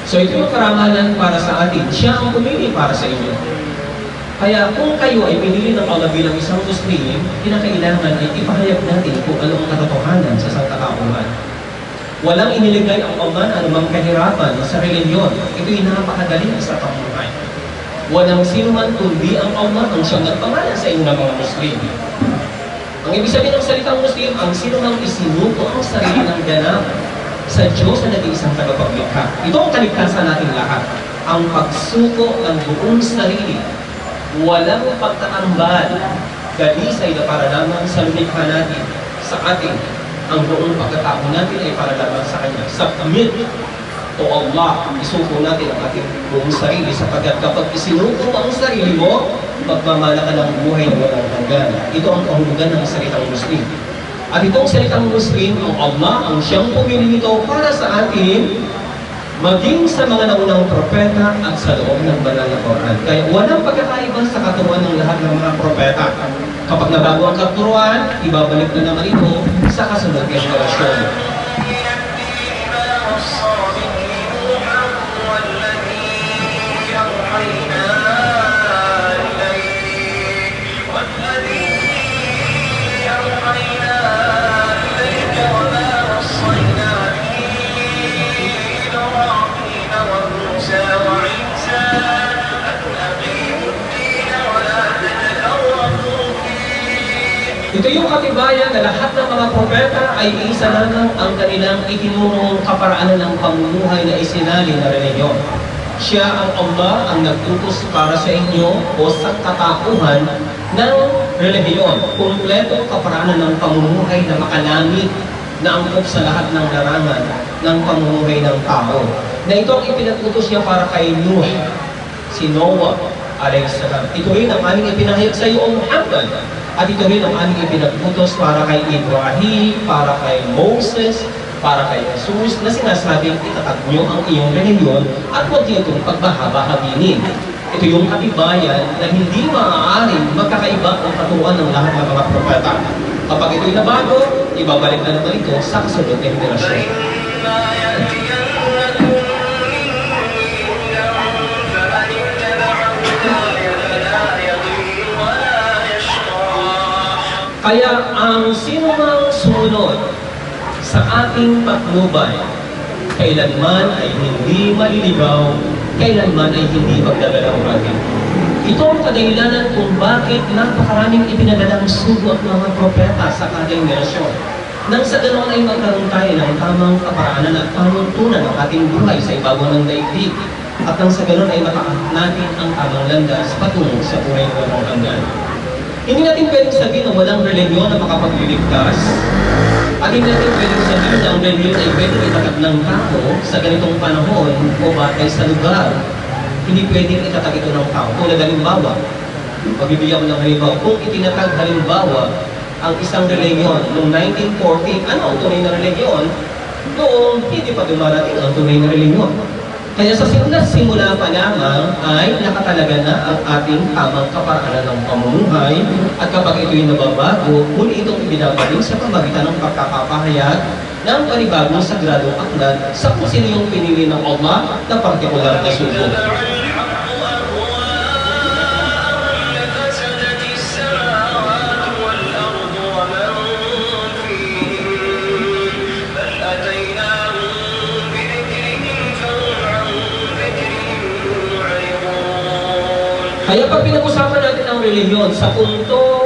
So ito yung karamalan para sa atin. Siya ang pumili para sa inyo. Kaya kung kayo ay pinili ng Allah bilang isang Muslim, kinakailangan ay ipahayag natin kung ano ang katotohanan sa sangkatauhan. Walang iniligay ang Allah na anumang kahirapan sa reliyon. Ito'y napakadali sa pamumuhay. Walang sino man kundi ang Allah ang siyang nagpamalan sa inyo ng mga Muslim. Ang ibig sabihin ng salitang Muslim, ang sino mang isinuko ang sarili ng ganap sa Diyos na nag-iisang tagapaglikha. Ito ang kaligtasan natin lahat. Ang pagsuko ng buong sarili. Walang pagtatambal. Galisay na para lamang sa lumikha natin, sa atin. Ang buong pagkatao natin ay para lamang sa Kanya. Submit to Allah. Isuko natin ang ating buong sarili sapagkat kapag isinuko ang sarili mo, magmamala ka ng buhay na walang hanggan. Ito ang kahulugan ng salitang Muslim. At itong salitang Muslim, ang Allah, ang siyang pumili nito para sa atin, maging sa mga naunang propeta at sa loob ng banal na Quran. Kaya walang pagkakaiba sa katuruan ng lahat ng mga propeta. Kapag nabago ang katuruan, ibabalik na naman ito sa kasunod na henerasyon. Ito yung katibayan na lahat ng mga propeta ay isa lamang ang kanilang itinurong kaparaanan ng pamumuhay na isinali na reliyon. Siya ang Allah ang nagtutos para sa inyo o sa katauhan ng reliyon. Kumpleto kaparaanan ng pamumuhay na makalangit na angkop sa lahat ng larangan ng pamumuhay ng tao. Na ito ang ipinatutos niya para kay Nuh, si Noah, alayhisalam. Ito rin ang aming ipinahayag sa iyo, O Muhammad. At ito rin ang aming ipinagputos para kay Ibrahim, para kay Moses, para kay Jesus, na sinasabing itatag niyo ang iyong reliyon at huwag niyo itong pagbahabahaginin. Ito yung katibayan na hindi maaaring magkakaiba ang katuruan ng lahat ng mga propeta. Kapag ito'y nabago, ibabalik na naman ito sa kasunod na henerasyon. Kaya ang sino mang sumunod sa ating patnubay, kailanman ay hindi maliligaw, kailanman ay hindi magdadalang bagay. Ito ang kadahilanan kung bakit napakaraming ipinadalang sugo at mga propeta sa ating henerasyon. Nang sa ganoon ay magkaroon tayo ng tamang kaparaanan at panuntunan ng ating buhay sa ibabaw ng daigdig. At nang sa ganoon ay matakat natin ang tamang landas patungo sa buhay ng walang hanggan. Hindi natin pwedeng sabihin na walang reliyon na makapagliligtas. At hindi natin pwedeng sabihin na ang reliyon ay pwedeng itatag ng tao sa ganitong panahon o batay sa lugar. Hindi pwedeng itatag ito ng tao. Tulad halimbawa, pagbibigyan ko ng halimbawa, kung itinatag halimbawa ang isang reliyon noong 1940, ano ang tunay na reliyon? Noong hindi pa dumarating ang tunay na reliyon. Kaya sa simula pa lamang ay nakatalaga na ang ating tamang kaparaanan ng pamumuhay at kapag ito'y nababago, muli itong ibinabalik sa pamagitan ng pagkakapahayag ng panibagong sagradong aklat sa kung sino yung pinili ng Allah na partikular na sugo. Kaya pag pinag-usapan natin ang reliyon sa punto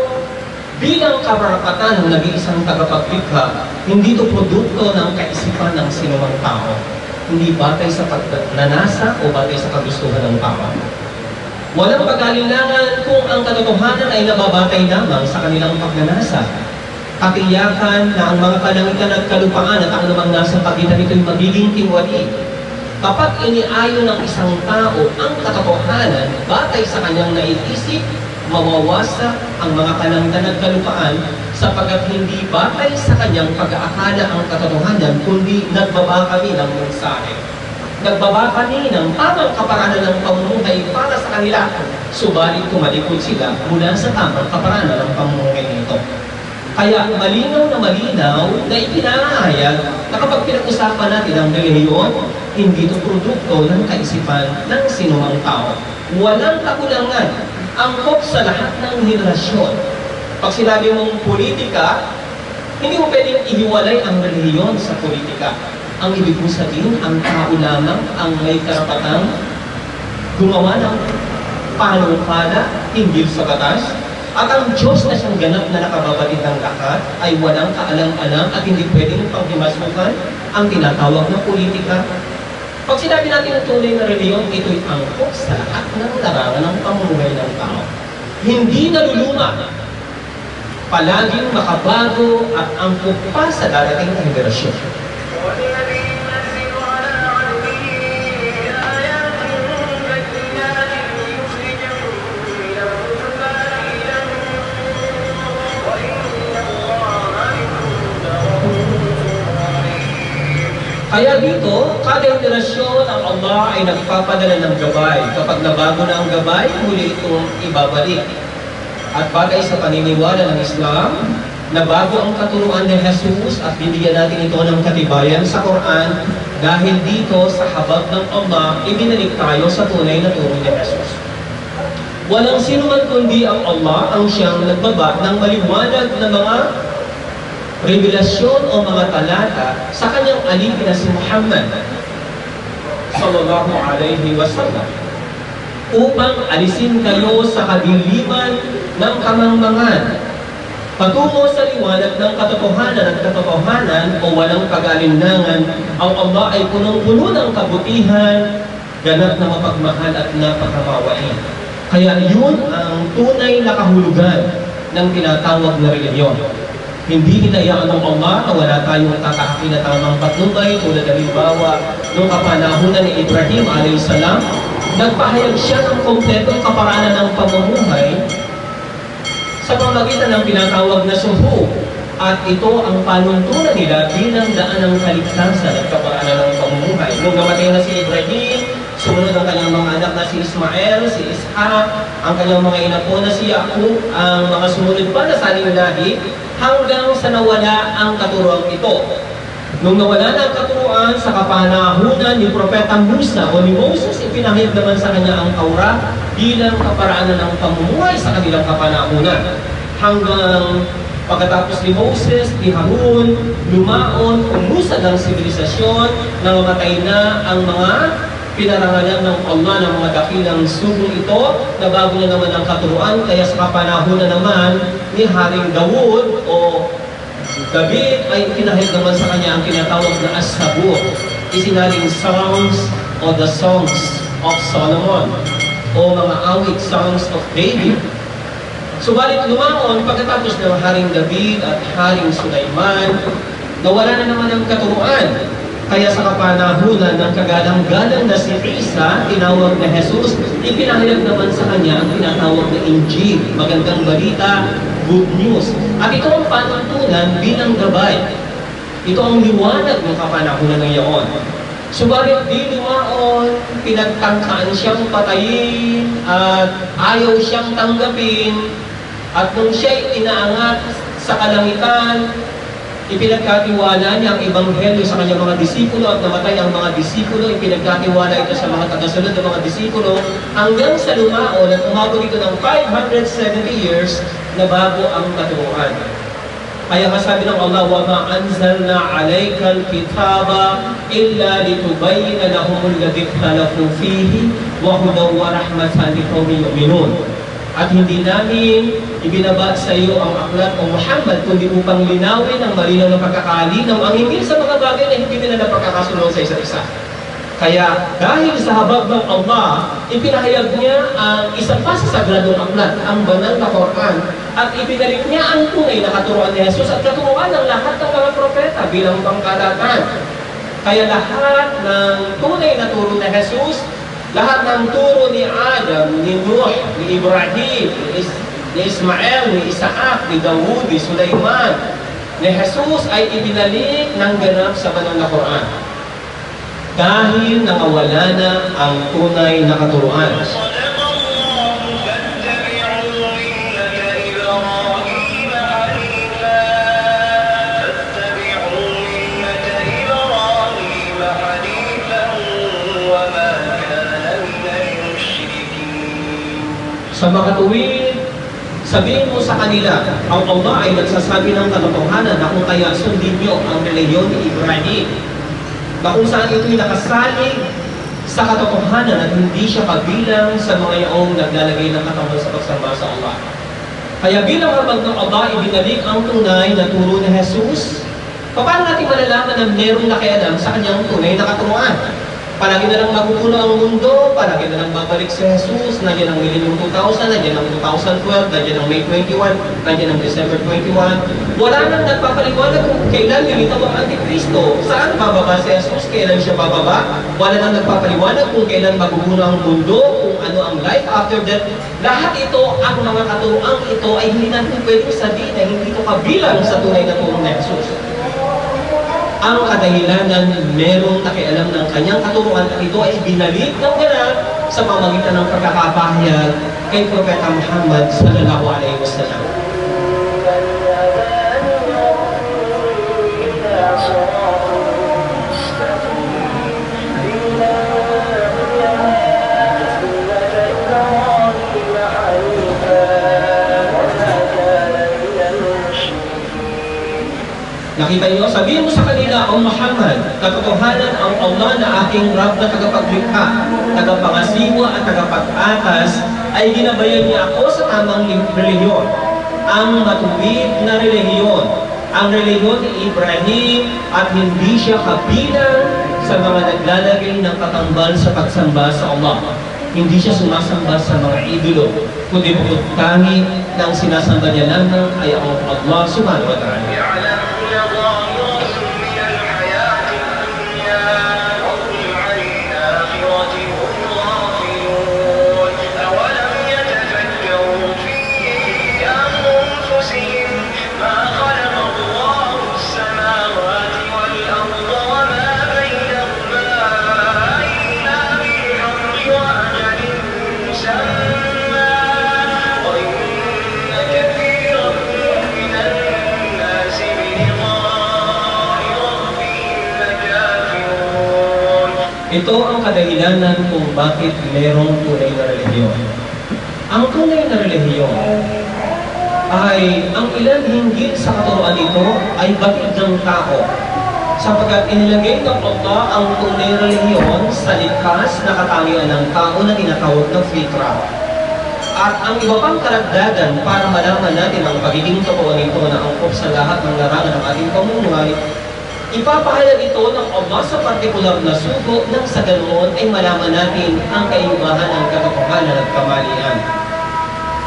bilang karapatan ng nag-iisang tagapaglikha, hindi ito produkto ng kaisipan ng sinumang tao. Hindi batay sa pagnanasa o batay sa kagustuhan ng tao. Walang pag-alinlangan kung ang katotohanan ay nababatay lamang sa kanilang pagnanasa. Katiyakan na ang mga kalangitan at kalupaan at ang namang nasa pagitan nito'y magiging tiwali. Kapag iniayon ng isang tao ang katotohanan batay sa kanyang naiisip, mawawasak ang mga kalangitan at kalupaan sapagkat hindi batay sa kanyang pag-aakala ang katotohanan, kundi nagbaba kami ng mensahe. Nagbaba kami ng tamang kaparanan ng pamumuhay para sa kanila, subalit tumalikod sila mula sa tamang kaparanan ng pamumuhay nito. Kaya malinaw na ipinahayag na kapag pinag-usapan natin ang relihiyon, hindi ito produkto ng kaisipan ng sinumang tao. Walang kakulangan, angkop sa lahat ng henerasyon. Pag sinabi mong politika, hindi mo pwedeng ihiwalay ang relihiyon sa politika. Ang ibig kong sabihin, ang tao lamang ang may karapatang gumawa ng panukala hinggil sa batas, at ang Diyos na siyang ganap na nakababatid ng lahat ay walang kaalam-alam at hindi pwedeng panghimasukan ang tinatawag na politika. Pag sinabi natin ang tunay na reliyon, ito'y angkop sa lahat ng larangan ng pamumuhay ng tao. Hindi naluluma, palaging makabago at angkop pa sa darating na henerasyon. Kaya dito, kada henerasyon ang Allah ay nagpapadala ng gabay. Kapag nabago na ang gabay, muli itong ibabalik. At bagay sa paniniwala ng Islam, nabago ang katuruan ni Jesus at bibigyan natin ito ng katibayan sa Quran dahil dito sa habag ng Allah, ibinalik tayo sa tunay na turo ni Jesus. Walang sino man kundi ang Allah ang siyang nagbaba ng maliwanag na mga revelasyon o mga talata sa kanyang alipin na si Muhammad sallallahu alaihi wasallam upang alisin kayo sa kadiliman ng kamangmangan patungo sa liwanag ng katotohanan at katotohanan o walang pag-alinlangan. Ang Allah ay punong-puno ng kabutihan, ganap na mapagmahal at napakamawain. Kaya yun ang tunay na kahulugan ng tinatawag na reliyon. Hindi hinayaan ng Allah na wala tayong tatahakin na tamang patnubay tulad halimbawa noong kapanahunan ni Ibrahim a.s. Nagpahayag siya ng kompletong kaparanan ng pamumuhay sa pamagitan ng pinatawag na suhu. At ito ang panuntunan nila bilang daan ng kaligtasan at kaparanan ng pamumuhay. Nung namatay na si Ibrahim, sumunod ang kanyang mga anak na si Ismael, si Ishaq, ang kanyang mga inapo na si Yaqub, ang mga sumunod pa na saling lahi, hanggang sa nawala ang katuruan ito. Nung nawala na ang katuruan sa kapanahunan ni Propeta Musa o ni Moses, ipinahayag naman sa kanya ang Taura bilang kaparaanan ng pamumuhay sa kanilang kapanahunan. Hanggang pagkatapos ni Moses, ni Harun, lumaon, umusad ang sibilisasyon, nangamatay na ang mga pinarangalan ng Allah ng mga dakilang sugo ito, na bago na naman ang katuruan, kaya sa kapanahunan naman ni Haring Dawud o David ay pinahid naman sa kanya ang tinatawag na As-Sabur, isinaling songs o the songs of Solomon o mga awit, songs of David. Subalit lumaon pagkatapos ng Haring David at Haring Sulaiman, nawala na naman ang katuruan. Kaya sa kapanahunan ng kagalang-galang na si Isa, tinawag na Jesus, ipinahayag naman sa kanya ang tinatawag na Injil, magandang balita, good news. At ito ang panuntunan bilang gabay. Ito ang liwanag ng kapanahunan ng iyon. Subalit di lumaon, pinagtangkaan siyang patayin at ayaw siyang tanggapin. At nung siya'y inaangat sa kalangitan, ipinagkatiwala niya ang ebanghelyo sa kanyang mga disipulo at namatay ang mga disipulo. Ipinagkatiwala ito sa mga tagasunod ng mga disipulo hanggang sa lumaon at umabot ito ng 570 years na bago ang katuruan. Kaya kasabi ng Allah, وَمَا أَنزَلْنَا عَلَيْكَ الْكِتَابَ إِلَّا لِتُبَيِّنَ لَهُمُ الَّذِي اخْتَلَفُوا فِيهِ وَهُدًى وَرَحْمَةً لِقَوْمٍ يُؤْمِنُونَ. At hindi namin ibinaba sa iyo ang aklat o Muhammad kundi upang linawin ang malinaw na pagkakalinaw ang hinggil sa mga bagay na hindi nila napagkakasunod sa isa't isa. Kaya dahil sa habag ng Allah, ipinahayag niya ang isang pa sa sagradong aklat, ang banal na Quran, at ibinalik niya ang tunay na katuruan ni Jesus at katuruan ng lahat ng mga propeta bilang pangkalatan. Kaya lahat ng tunay na turo ni Jesus Lahat ng turo ni Adam, ni Nuh, ni Ibrahim, ni Ismael, ni Isaac, ni Dawud, ni Sulaiman, ni Jesus ay ibinalik ng ganap sa banal na Quran. Dahil nakawala na ang tunay na katuruan. Sa makatuwid, sabihin mo sa kanila, ang Allah ay nagsasabi ng katotohanan na kung kaya sundin niyo ang reliyon ni Ibrahim, na kung saan ito'y nakasalig sa katotohanan at hindi siya kabilang sa mga yaong naglalagay ng katawan sa pagsamba sa Allah. Kaya bilang habang ng Allah ibinalik ang tunay na turo ni Jesus, paano natin malalaman na merong nakialam sa kanyang tunay na katuruan? Palagi na lang magugulo ang mundo, palagi na lang babalik si Jesus, nandiyan ang Millennium 2000, nandiyan ang 2012, nandiyan ang May 21, nandiyan ang December 21. Wala nang nagpapaliwanag kung kailan lumitaw ang Antikristo. Saan bababa si Jesus? Kailan siya bababa? Wala nang nagpapaliwanag kung kailan magugulo ang mundo, kung ano ang life after death. Lahat ito, ang mga katuruang ito ay hindi natin pwedeng sabihin na hindi ito kabilang sa tunay na turong ni Jesus. Ang kadahilanan merong nakialam ng kanyang katuruan at ito ay binalik ng ganap sa pamamagitan ng pagkakapahayag kay Propeta Muhammad sallallahu alaihi wasallam. Nakita niyo, sabihin mo sa kanila, O Muhammad, katotohanan ang Allah na aking Rab na tagapaglikha, tagapangasiwa at tagapag-atas ay ginabayan niya ako sa tamang relihiyon, ang matuwid na relihiyon, ang relihiyon ni Ibrahim at hindi siya kabilang sa mga naglalagay ng katambal sa pagsamba sa Allah. Hindi siya sumasamba sa mga idolo, kundi bukod tangi na ang sinasamba niya lamang ay ang Allah subhanahu wa ta'ala. Ito ang kadahilanan kung bakit merong tunay na relihiyon. Ang tunay na relihiyon ay ang ilan hinggil sa katuruan nito ay batid ng tao. Sapagkat inilagay ng Allah ang tunay na relihiyon sa likas na katangian ng tao na tinatawag ng fitra. At ang iba pang karagdagan para malaman natin ang pagiging totoo nito na angkop sa lahat ng larangan ng ating pamumuhay, ipapahayag ito ng Allah sa partikular na sugo nang sa ganoon ay malaman natin ang kaibahan ng katotohanan at kamalian.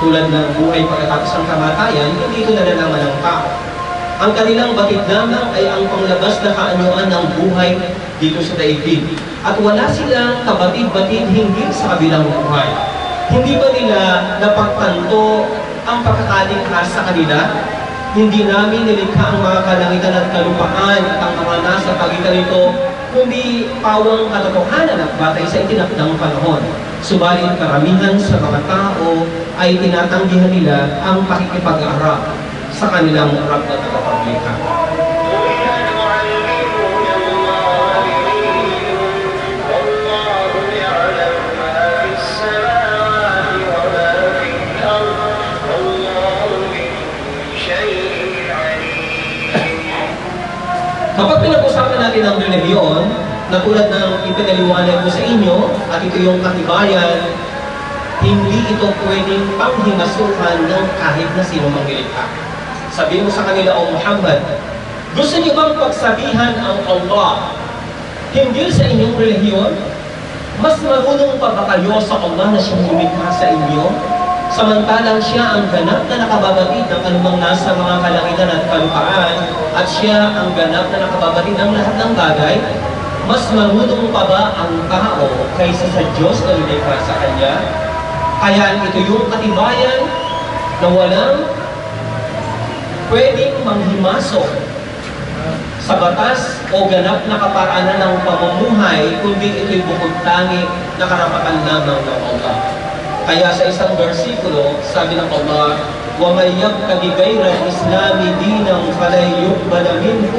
Tulad ng buhay pagkatapos ng kamatayan, hindi ito nalalaman ng tao. Ang kanilang batid lamang ay ang panglabas na kaanyuan ng buhay dito sa daigdig. At wala silang kabatid-batid hinggil sa kabilang buhay. Hindi ba nila napagtanto ang pagkakalikha sa kanila? Hindi namin nilikha ang mga kalangitan at kalupaan at ang mga nasa pagitan nito, kundi pawang katotohanan at batay sa itinakdang panahon. Subalit karamihan sa mga tao ay tinatanggihan nila ang pakikipag-arap sa kanilang Rab na tagapaglikha. Kapag pinag-usapan natin ang relihiyon, na tulad ng ipinaliwanag ko sa inyo, at ito yung katibayan, hindi ito pwedeng panghimasukan ng kahit na sino mang nilikha. Sabihin mo sa kanila, O Muhammad, gusto niyo bang pagsabihan ang Allah hinggil sa inyong relihiyon? Mas marunong pa ba kayo sa Allah na siyang lumikha sa inyo? Samantalang siya ang ganap na nakababatid ng anumang nasa mga kalangitan at kalupaan, at siya ang ganap na nakababatid ng lahat ng bagay. Mas marunong pa ba ang tao kaysa sa Diyos na lumikha sa kanya? Kaya ito yung katibayan na walang pwedeng manghimasok sa batas o ganap na kaparaanan ng pamumuhay, kundi ito'y bukod tangi na karapatan lamang ng Allah. Kaya sa isang versikulo, sabi ng Allah, وَمَنْ يَبْتَغِ غَيْرَ الْإِسْلَامِ دِينًا فَلَنْ يُقْبَلَ مِنْهُ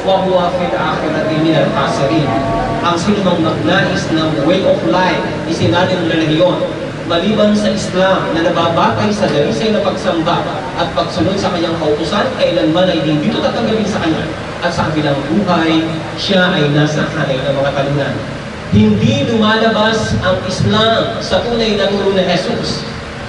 وَهُوَ فِي الْآخِرَةِ مِنَ الْخَاسِرِينَ. Ang sinumang magnais ng way of life, isinaling relihiyon, maliban sa Islam na nababatay sa dalisay na pagsamba at pagsunod sa kanyang kautusan, kailanman ay hindi ito tatanggapin sa kanya. At sa kabilang buhay, siya ay nasa hanay ng mga talunan. Hindi lumalabas ang Islam sa tunay na turo ni Jesus.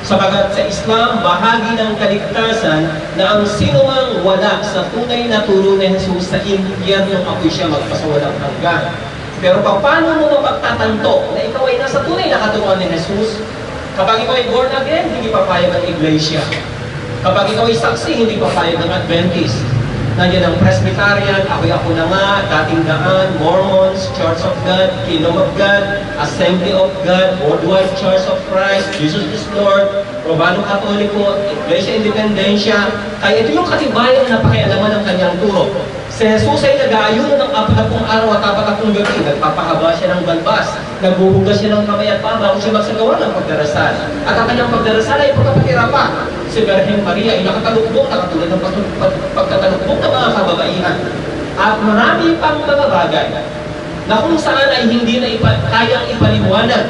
Sabagat sa Islam, bahagi ng kaligtasan na ang sinumang wala sa tunay na turo ni Jesus sa impyerno, ako'y siya magpasawalang hanggan. Pero paano mo mapagtatanto na ikaw ay nasa tunay na katuruan ni Jesus? Kapag ikaw ay born again, hindi papayag ng iglesia. Kapag ikaw ay saksi, hindi papayag ng Adventist. Nandiyan ang Presbyterian, ako na nga, Dating Daan, Mormons, Church of God, Kingdom of God, Assembly of God, Worldwide Church of Christ, Jesus is Lord, Romano Katoliko, Iglesia Independencia. Kaya ito yung katibayan na pakialaman ng kanyang turo. Si Jesus ay nag-aayuno ng 40 araw at 40 gabi. Nagpapahaba siya ng balbas. Nagbuhugas siya ng kamay at paa bago siya magsagawa ng pagdarasal. At ang kanyang pagdarasal ay pagkapatira pa. Si Birhen Maria ay nakatalukbong, nakatulad ng pagkatalukbong ng mga kababaihan. At marami pang mga bagay na kung saan ay hindi na kayang ipaliwanag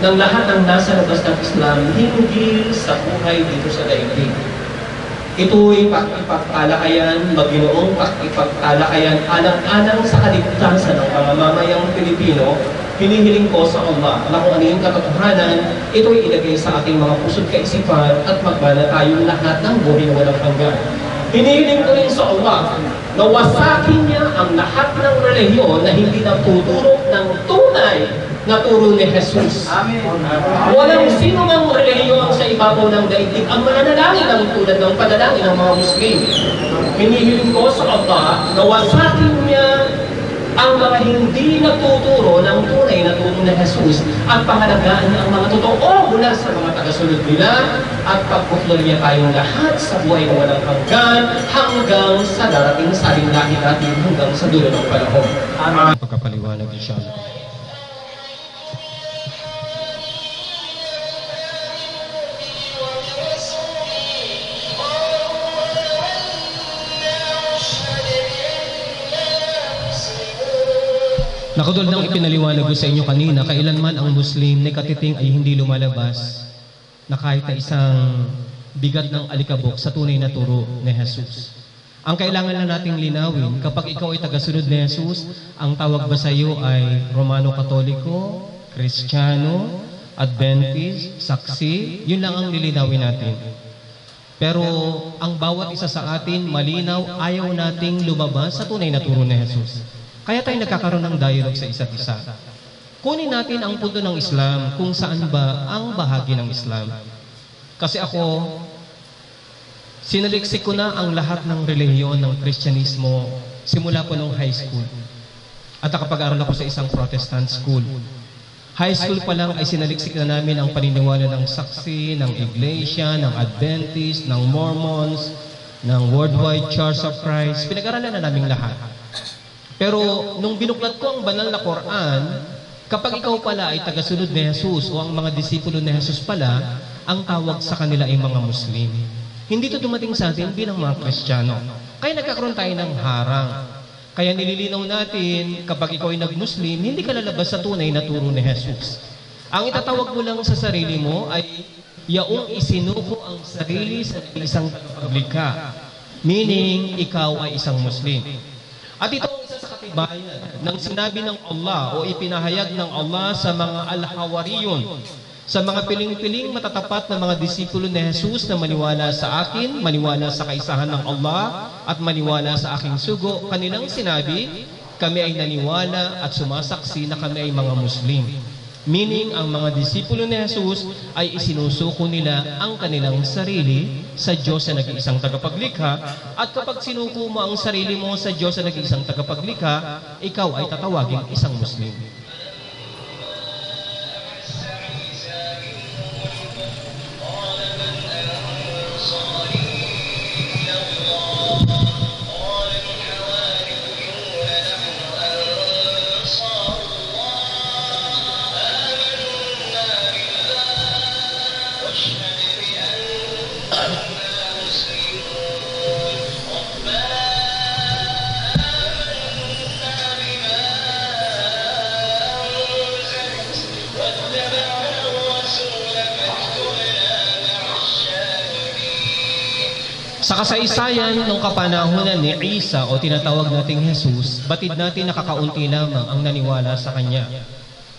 ng lahat ng nasa labas ng Islam hinggil sa buhay dito sa daigdig. Ito'y pakipagtalakayan, maginoong pakipagtalakayan alang-alang sa kaligtasan ng mga mamayang Pilipino. Hinihiling ko sa Allah na kung ano yung katotohanan, ito'y ilagay sa ating mga puso't kaisipan at magbana tayong lahat ng buhay na walang hanggan. Hinihiling ko rin sa Allah na wasakin niya ang lahat ng relihiyon na hindi nagtuturo ng tunay na turo ni Jesus. Amen. Walang sino mang relihiyon sa ibabaw ng daigdig ang mananalangin ng tulad ng panalangin ng mga Muslim. Hinihiling ko sa Allah na wasakin niya ang mga hindi natuturo ng tunay na turo ni Jesus at pangalagaan niya ang mga totoo mula sa mga tagasunod nila at pagbuklod niya tayong lahat sa buhay na walang hanggang sa darating sa rinlahi natin hanggang sa dulo ng panahon. Amen. Pagkapaliwanag inshallah. Nakatulad ng ipinaliwanag ko sa inyo kanina, kailanman ang Muslim na katiting ay hindi lumalabas na kahit na isang bigat ng alikabok sa tunay na turo ni Jesus. Ang kailangan na nating linawin, kapag ikaw ay tagasunod ni Jesus, ang tawag ba sa iyo ay Romano Katoliko, Kristiyano, Adventist, Saksi, yun lang ang lilinawin natin. Pero ang bawat isa sa atin, malinaw, ayaw nating lumabas sa tunay na turo ni Jesus. Kaya tayo nagkakaroon ng dialogue sa isa't isa. Kunin natin ang punto ng Islam kung saan ba ang bahagi ng Islam. Kasi ako, sinaliksik ko na ang lahat ng relihiyon ng Kristyanismo simula po nung high school. At nakapag-aral ako sa isang Protestant school. High school pa lang ay sinaliksik na namin ang paniniwala ng Saksi, ng Iglesia, ng Adventist, ng Mormons, ng Worldwide Church of Christ. Pinag-aralan na namin lahat. Pero nung binuklat ko ang banal na Quran, kapag ikaw pala ay tagasunod ni Jesus o ang mga disipulo ni Jesus pala, ang tawag sa kanila ay mga Muslim. Hindi ito dumating sa atin bilang mga Kristiyano. Kaya nagkakaroon tayo ng harang. Kaya nililinaw natin, kapag ikaw ay nag-Muslim, hindi ka lalabas sa tunay na turo ni Jesus. Ang itatawag mo lang sa sarili mo ay yaong isinuko ang sarili sa isang paglikha. Meaning, ikaw ay isang Muslim. At ito katibayan ng sinabi ng Allah o ipinahayag ng Allah sa mga al-Hawariyon, sa mga piling-piling matatapat na mga disipulo ni Jesus na maniwala sa akin, maniwala sa kaisahan ng Allah, at maniwala sa aking sugo. Kanilang sinabi, kami ay naniwala at sumasaksi na kami ay mga Muslim. Meaning, ang mga disipulo ni Jesus ay isinusuko nila ang kanilang sarili sa Diyos na nag-iisang tagapaglikha. At kapag sinuko mo ang sarili mo sa Diyos na nag-iisang tagapaglikha, ikaw ay tatawaging isang Muslim. Sa kasaysayan ng kapanahunan ni Isa o tinatawag nating Jesus, batid natin nakakaunti lamang ang naniwala sa Kanya.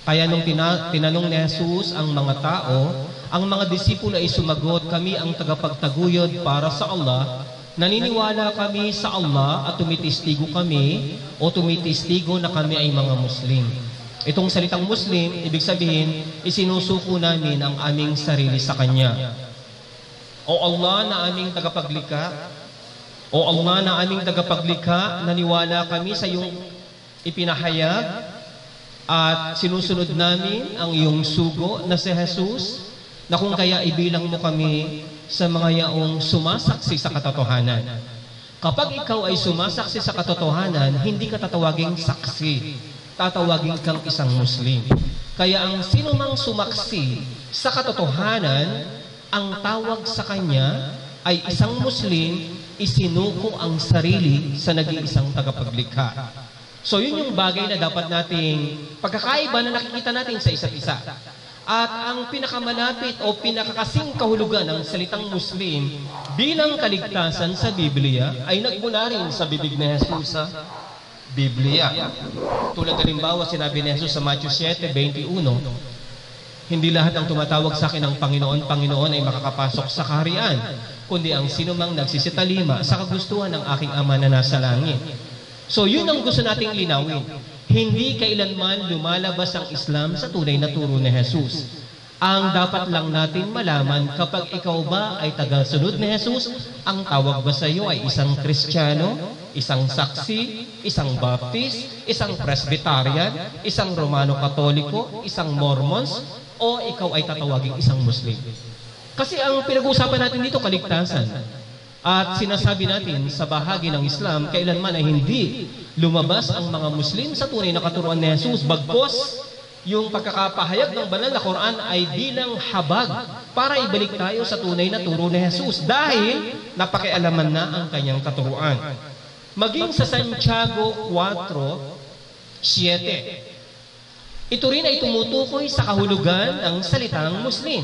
Kaya nung tinanong ni Jesus ang mga tao, ang mga disipulo ay sumagot, kami ang tagapagtaguyod para sa Allah, naniniwala kami sa Allah at tumitistigo kami o tumitistigo na kami ay mga Muslim. Itong salitang Muslim, ibig sabihin, isinusuko namin ang aming sarili sa Kanya. O Allah na aming tagapaglikha, O Allah na aming tagapaglikha, naniwala kami sa iyong ipinahayag at sinusunod namin ang iyong sugo na si Jesus, na kung kaya ibilang mo kami sa mga yaong sumasaksi sa katotohanan. Kapag ikaw ay sumasaksi sa katotohanan, hindi ka tatawaging saksi, tatawagin kang isang Muslim. Kaya ang sinumang sumaksi sa katotohanan, ang tawag sa kanya ay isang Muslim, isinuko ang sarili sa nag-iisang tagapaglikha. So yun yung bagay na dapat nating pagkakaiba na nakikita natin sa isa't isa. At ang pinakamalapit o pinakakasing kahulugan ng salitang Muslim bilang kaligtasan sa Biblia ay nagmula rin sa bibig ni Jesus sa Biblia. Tulad halimbawa sinabi ni Jesus sa Matthew 7:21, hindi lahat ng tumatawag sa akin ng Panginoon, Panginoon ay makakapasok sa kaharian, kundi ang sinumang nagsisitalima sa kagustuhan ng aking Ama na nasa langit. So yun ang gusto nating linawin. Hindi kailanman lumalabas ang Islam sa tunay na turo ni Jesus. Ang dapat lang natin malaman, kapag ikaw ba ay tagasunod ni Jesus, ang tawag ba sa iyo ay isang Kristiyano, isang saksi, isang Baptist, isang Presbyterian, isang Romano Katoliko, isang Mormons, o ikaw ay tatawaging isang Muslim. Kasi ang pinag-uusapan natin dito, kaligtasan. At sinasabi natin sa bahagi ng Islam, kailanman ay hindi lumabas ang mga Muslim sa tunay na katuruan ni Jesus, bagkos yung pagkakapahayag ng banal na Quran ay bilang habag para ibalik tayo sa tunay na turo ni Jesus dahil napakialaman na ang kanyang katuruan. Maging sa Santiago 4:7, ito rin ay tumutukoy sa kahulugan ng salitang Muslim.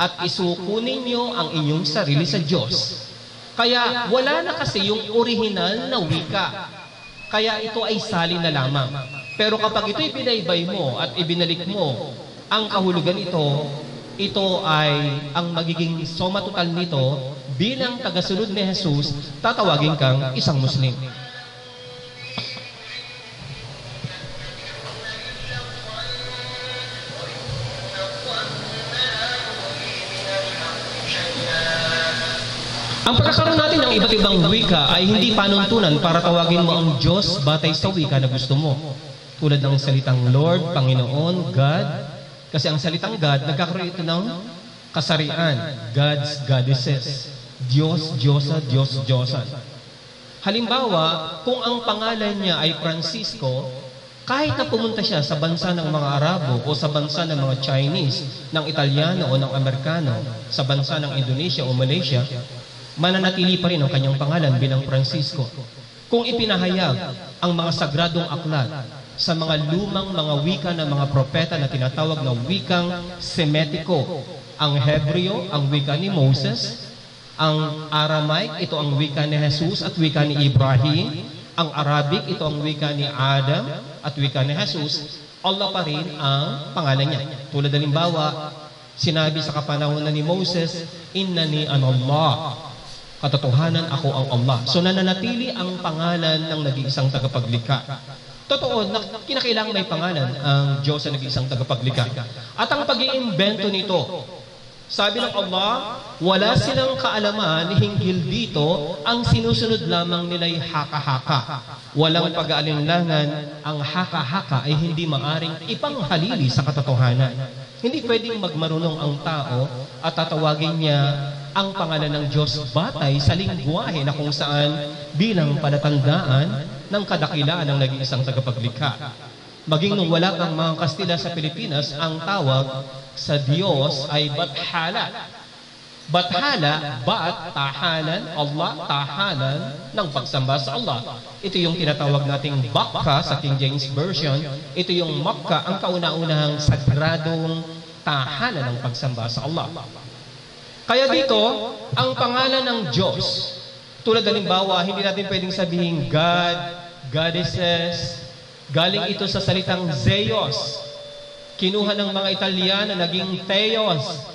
At isuko ninyo ang inyong sarili sa Diyos. Kaya wala na kasi yung orihinal na wika. Kaya ito ay salin na lamang. Pero kapag ito'y pinaybay mo at ibinalik mo ang kahulugan ito ay ang magiging soma total nito bilang tagasunod ni Jesus, tatawagin kang isang Muslim. Ang pagkakaroon natin ng iba't ibang wika ay hindi panuntunan para tawagin mo ang Diyos batay sa wika na gusto mo. Tulad ng salitang Lord, Panginoon, God. Kasi ang salitang God, nagkakaroon ito ng kasarian. Gods, goddesses. Diyos, Diyosa, Diyos, Diyosan. Halimbawa, kung ang pangalan niya ay Francisco, kahit na pumunta siya sa bansa ng mga Arabo o sa bansa ng mga Chinese, ng Italiano o ng Amerikano, sa bansa ng Indonesia o Malaysia, mananatili pa rin ang kanyang pangalan bilang Francisco. Kung ipinahayag ang mga sagradong aklat sa mga lumang mga wika ng mga propeta na tinatawag na wikang Semetiko, ang Hebreo, ang wika ni Moses, ang Aramaic, ito ang wika ni Jesus at wika ni Ibrahim, ang Arabic, ito ang wika ni Adam at wika ni Jesus, Allah pa rin ang pangalan niya. Tulad halimbawa, sinabi sa kapanahonan ni Moses, Innani anallah, katotohanan ako ang Allah. So nananatili ang pangalan ng nag-iisang tagapaglikha. Totoo, kinakailangan may pangalan ang Diyos na nag-iisang tagapaglikha. At ang pag-iimbento nito, sabi ng Allah, wala silang kaalaman hinggil dito, ang sinusunod lamang nila'y haka-haka. Walang pag-aalinlangan, ang haka-haka ay hindi maaring ipanghalili sa katotohanan. Hindi pwedeng magmarunong ang tao at tatawagin niya ang pangalan ng Diyos batay sa lingwahe na kung saan bilang palatandaan ng kadakilaan ng nag-iisang tagapaglikha. Maging nung wala kang mga Kastila sa Pilipinas, ang tawag sa Diyos ay Bathala. Bathala, Bat, tahanan, Allah, tahanan ng pagsamba sa Allah. Ito yung tinatawag nating Bakka sa King James Version. Ito yung Makka, ang kauna-unahang sagradong tahanan ng pagsamba sa Allah. Kaya dito, ang pangalan ng Diyos, tulad halimbawa, hindi natin pwedeng sabihin God, Goddesses, galing ito sa salitang Zeus. Kinuha ng mga Italiano, naging Theos.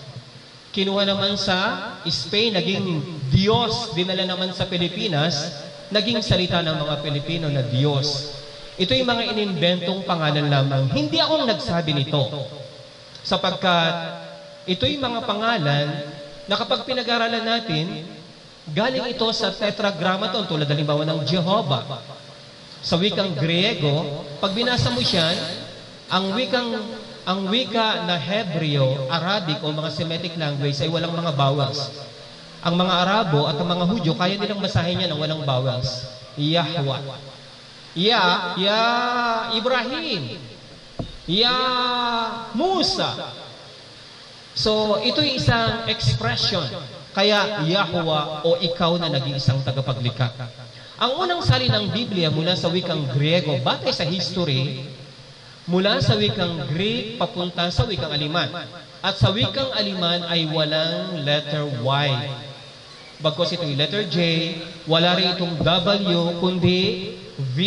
Kinuha naman sa Spain, naging Diyos. Dinala naman sa Pilipinas, naging salita ng mga Pilipino na Diyos. Ito yung mga inimbentong pangalan lamang. Hindi akong nagsabi nito. Sapagkat ito yung mga pangalan na kapag pinag-aralan natin, galing ito sa Tetragrammaton, tulad halimbawa ng Jehovah. Sa wikang Griego, pag binasa mo siya, ang wika na Hebreo, Arabic o mga Semitic language ay walang mga vowels. Ang mga Arabo at ang mga Hudyo, kaya nilang basahin yan ng walang vowels. Yahwa. Ya Ibrahim. Ya Musa. So, ito'y isang expression. Kaya Yahwa o ikaw na nag-iisang tagapaglikha. Ang unang salin ng Biblia mula sa wikang Griego, batay sa history, mula sa wikang Greek papunta sa wikang Aliman. At sa wikang Aliman ay walang letter Y. Bagkos itong letter J, wala rin itong W, kundi V.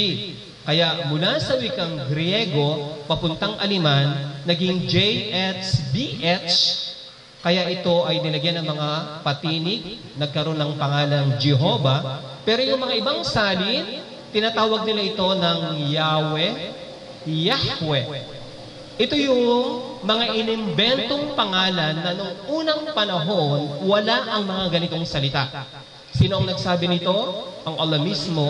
Kaya mula sa wikang Griego papuntang Aliman, naging JH, BH, kaya ito ay nilagyan ng mga patinig, nagkaroon ng pangalang Jehovah. Pero yung mga ibang salin, tinatawag nila ito ng Yahweh, Yahweh. Ito yung mga inimbentong pangalan na noong unang panahon, wala ang mga ganitong salita. Sino ang nagsabi nito? Ang Allah mismo.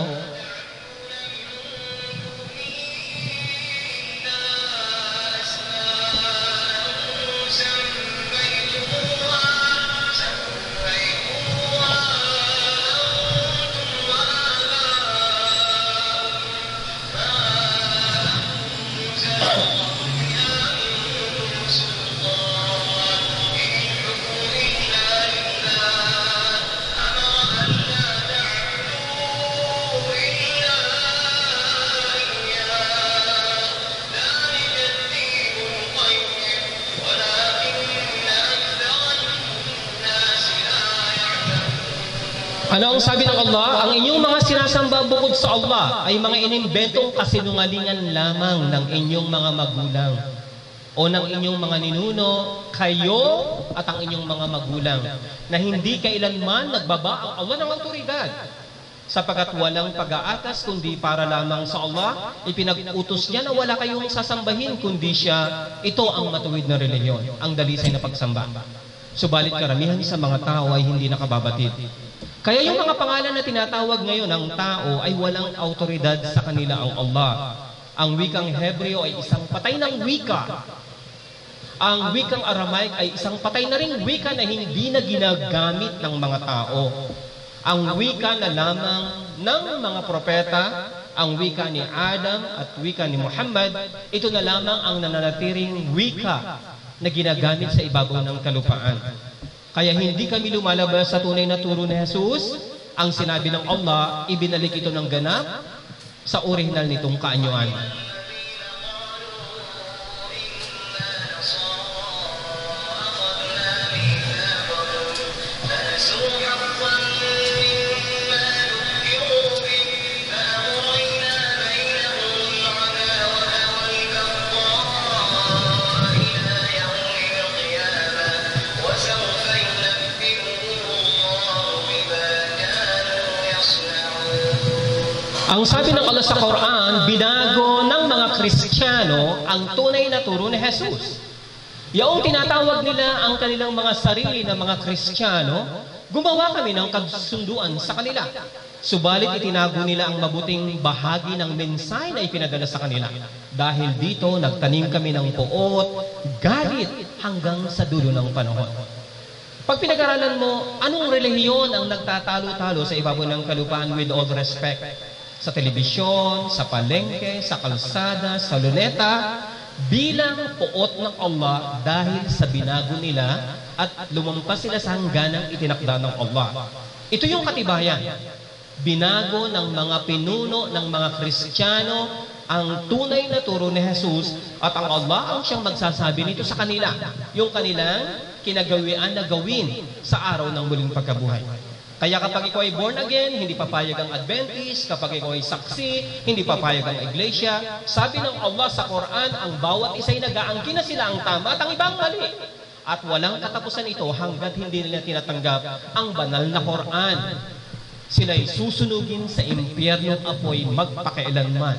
Ano ang sabi ng Allah? Ang inyong mga sinasamba bukod sa Allah ay mga inimbentong kasinungalingan lamang ng inyong mga magulang o ng inyong mga ninuno, kayo at ang inyong mga magulang, na hindi kailanman nagbaba ang Allah ng autoridad, sapagkat walang pag-aatas kundi para lamang sa Allah. Ipinag-utos niya na wala kayong sasambahin kundi siya. Ito ang matuwid na reliyon, ang dalisay na pagsamba. Subalit karamihan sa mga tao ay hindi nakababatid. Kaya yung mga pangalan na tinatawag ngayon ng tao ay walang autoridad sa kanila ang Allah. Ang wikang Hebreo ay isang patay ng wika. Ang wikang Aramaic ay isang patay na ring wika na hindi na ginagamit ng mga tao. Ang wika na lamang ng mga propeta, ang wika ni Adam at wika ni Muhammad, ito na lamang ang nananatiring wika na ginagamit sa ibabaw ng kalupaan. Kaya hindi kami lumalabas sa tunay na turo ni Jesus. Ang sinabi ng Allah, ibinalik ito ng ganap sa orihinal nitong kaanyuan. Ang sabi ng Allah sa Quran, binago ng mga Kristiyano ang tunay na turo ni Jesus. Yaong tinatawag nila ang kanilang mga sarili na mga Kristiyano, gumawa kami ng kasunduan sa kanila. Subalit itinago nila ang mabuting bahagi ng mensahe na ipinadala sa kanila. Dahil dito, nagtanim kami ng poot, galit hanggang sa dulo ng panahon. Pag pinag-aralan mo, anong relihiyon ang nagtatalo-talo sa ibabaw ng kalupaan with all respect? Sa telebisyon, sa palengke, sa kalsada, sa luneta, bilang poot ng Allah dahil sa binago nila at lumampas sila sa hangganang itinakda ng Allah. Ito yung katibayan. Binago ng mga pinuno ng mga Kristiyano ang tunay na turo ni Jesus at ang Allah ang siyang magsasabi nito sa kanila, yung kanilang kinagawian na gawin sa araw ng muling pagkabuhay. Kaya kapag ikaw ay born again, hindi papayag ang Adventist. Kapag ikaw ay saksi, hindi papayag ang Iglesia. Sabi ng Allah sa Quran, ang bawat isa ay nag-aangkin na sila ang tama at ang ibang mali. At walang katapusan ito hanggat hindi nila tinatanggap ang banal na Quran. Sila'y susunugin sa impyernong apoy magpakailanman.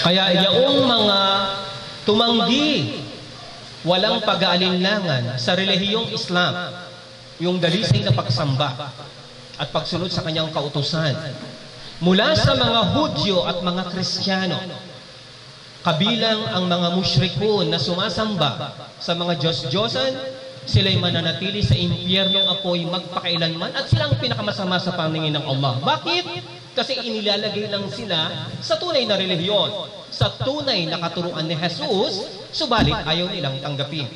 Kaya yaong mga tumanggi, walang pag-aalinlangan sa relihiyong Islam, yung dalisay na pagsamba at pagsunod sa kanyang kautusan, mula sa mga Hudyo at mga Kristiyano, kabilang ang mga mushrikun na sumasamba sa mga Diyos-Diyosan, sila'y mananatili sa impyernong apoy magpakailanman at silang pinakamasama sa paningin ng Allah. Bakit? Kasi inilalagay lang sila sa tunay na relihiyon, sa tunay na katuruan ni Jesus, subalit ayaw nilang tanggapin.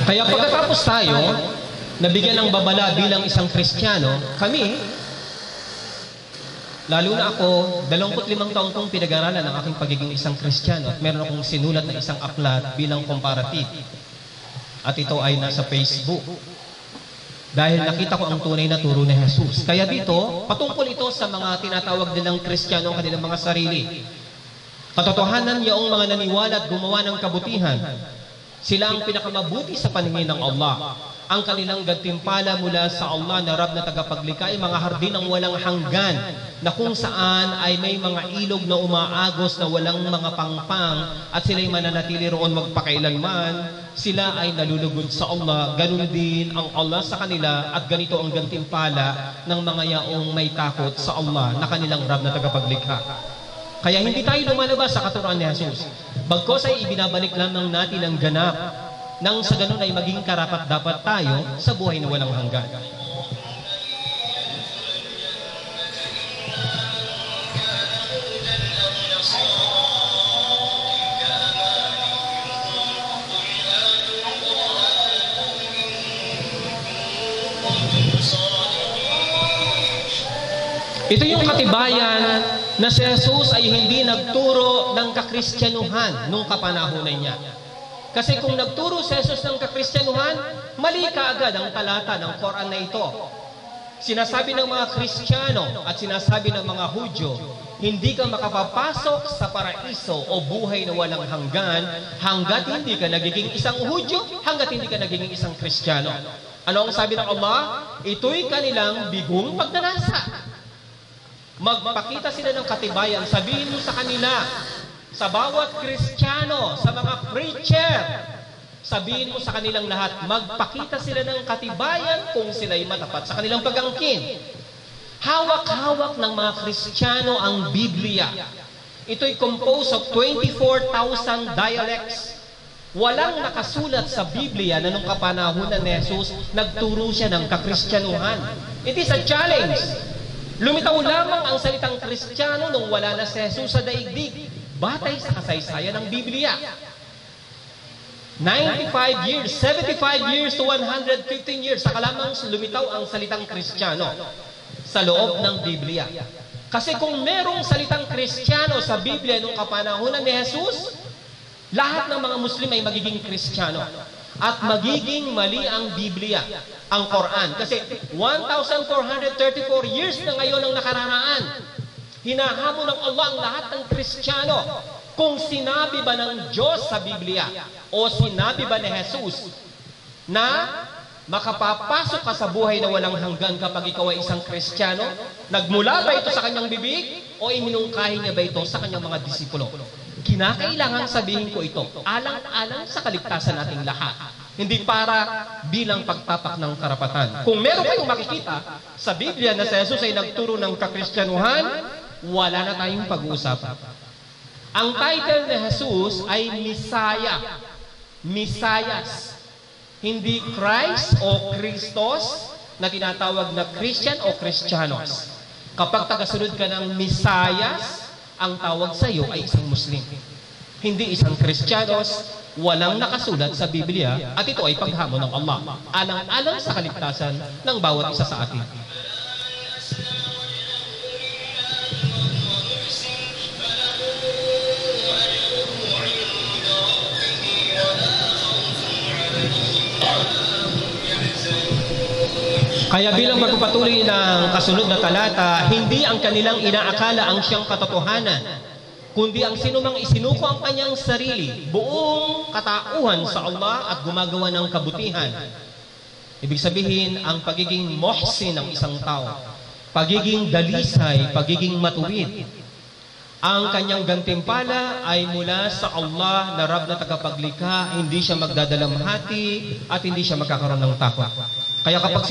Kaya pagkatapos tayo, nabigyan ng babala bilang isang Kristiyano, kami, lalo na ako, 25 taon kong pinag-aralan ang aking pagiging isang Kristiyano at meron akong sinulat na isang aklat bilang comparative. At ito ay nasa Facebook. Dahil nakita ko ang tunay na turo ni Jesus. Kaya dito, patungkol ito sa mga tinatawag nilang Kristiyano ang kanilang mga sarili. Katotohanan yaong mga naniwala at gumawa ng kabutihan. Sila ang pinakamabuti sa paningin ng Allah. Ang kanilang gantimpala mula sa Allah na Rab na tagapaglikha ay mga hardin ng walang hanggan na kung saan ay may mga ilog na umaagos na walang mga pangpang at sila'y mananatili roon magpakailanman. Sila ay nalulugod sa Allah. Ganun din ang Allah sa kanila at ganito ang gantimpala ng mga yaong may takot sa Allah na kanilang Rab na tagapaglikha. Kaya hindi tayo lumalabas sa katuruan ni Jesus. Bagkos ay ibinabalik lamang natin ang ganap nang sa ganun ay maging karapat-dapat tayo sa buhay na walang hanggan. Ito yung katibayan na si Jesus ay hindi nagturo ng kakristyanuhan nung kapanahunan niya. Kasi kung nagturo si Jesus ng kakristyanuhan, mali kaagad ang talata ng Quran na ito. Sinasabi ng mga Kristiyano at sinasabi ng mga Hudyo, hindi ka makapapasok sa paraiso o buhay na walang hanggan hanggat hindi ka nagiging isang Hudyo, hanggat hindi ka nagiging isang Kristiyano. Ano ang sabi ng Allah? Ito'y kanilang bigong pagdarasa. Magpakita sila ng katibayan. Sabihin mo sa kanila, sa bawat Kristiyano, sa mga preacher, sabihin mo sa kanilang lahat, magpakita sila ng katibayan kung sila'y matapat sa kanilang pag-angkin. Hawak-hawak ng mga Kristiyano ang Biblia. Ito'y composed of 24,000 dialects. Walang nakasulat sa Biblia na nung kapanahunan ni Jesus, nagturo siya ng kakristyanuhan. It is a challenge. Lumitaw lamang ang salitang Kristiyano nung wala na si Jesus sa daigdig, batay sa kasaysayan ng Biblia. 95 years, 75 years to 115 years, saka lamang lumitaw ang salitang Kristiyano sa loob ng Biblia. Kasi kung merong salitang Kristiyano sa Biblia nung kapanahunan ni Jesus, lahat ng mga Muslim ay magiging Kristiyano. At magiging mali ang Biblia, ang Quran. Kasi 1,434 years na ngayon ang nakararaan. Hinahamon ng Allah ang lahat ng Kristiyano. Kung sinabi ba ng Diyos sa Biblia o sinabi ba ni Jesus na makapapasok ka sa buhay na walang hanggan kapag ikaw ay isang Kristiyano, nagmula ba ito sa kanyang bibig o iminungkahi niya ba ito sa kanyang mga disipulo? Kinakailangan sabihin ko ito alang-alang sa kaligtasan nating lahat. Hindi para bilang pagtapak ng karapatan. Kung meron kayong makikita sa Biblia na si Jesus ay nagturo ng kakristyanuhan, wala na tayong pag-uusapan. Ang title ni Jesus ay Messiah. Messias. Hindi Christ o Christos na tinatawag na Christian o Christianos. Kapag tagasunod ka ng Messias, ang tawag sa iyo ay isang Muslim. Hindi isang Christianos, walang nakasulat sa Biblia, at ito ay paghamon ng Allah. Alang-alang sa kaligtasan ng bawat isa sa atin. Kaya bilang magpapatuloy ng kasunod na talata, hindi ang kanilang inaakala ang siyang katotohanan, kundi ang sinumang isinuko ang kanyang sarili, buong katauhan sa Allah at gumagawa ng kabutihan. Ibig sabihin, ang pagiging muhsin ng isang tao, pagiging dalisay, pagiging matuwid. Ang kanyang gantimpala ay mula sa Allah na Rab na tagapaglikha, hindi siya magdadalamhati at hindi siya magkakaroon ng takot. Kaya kapag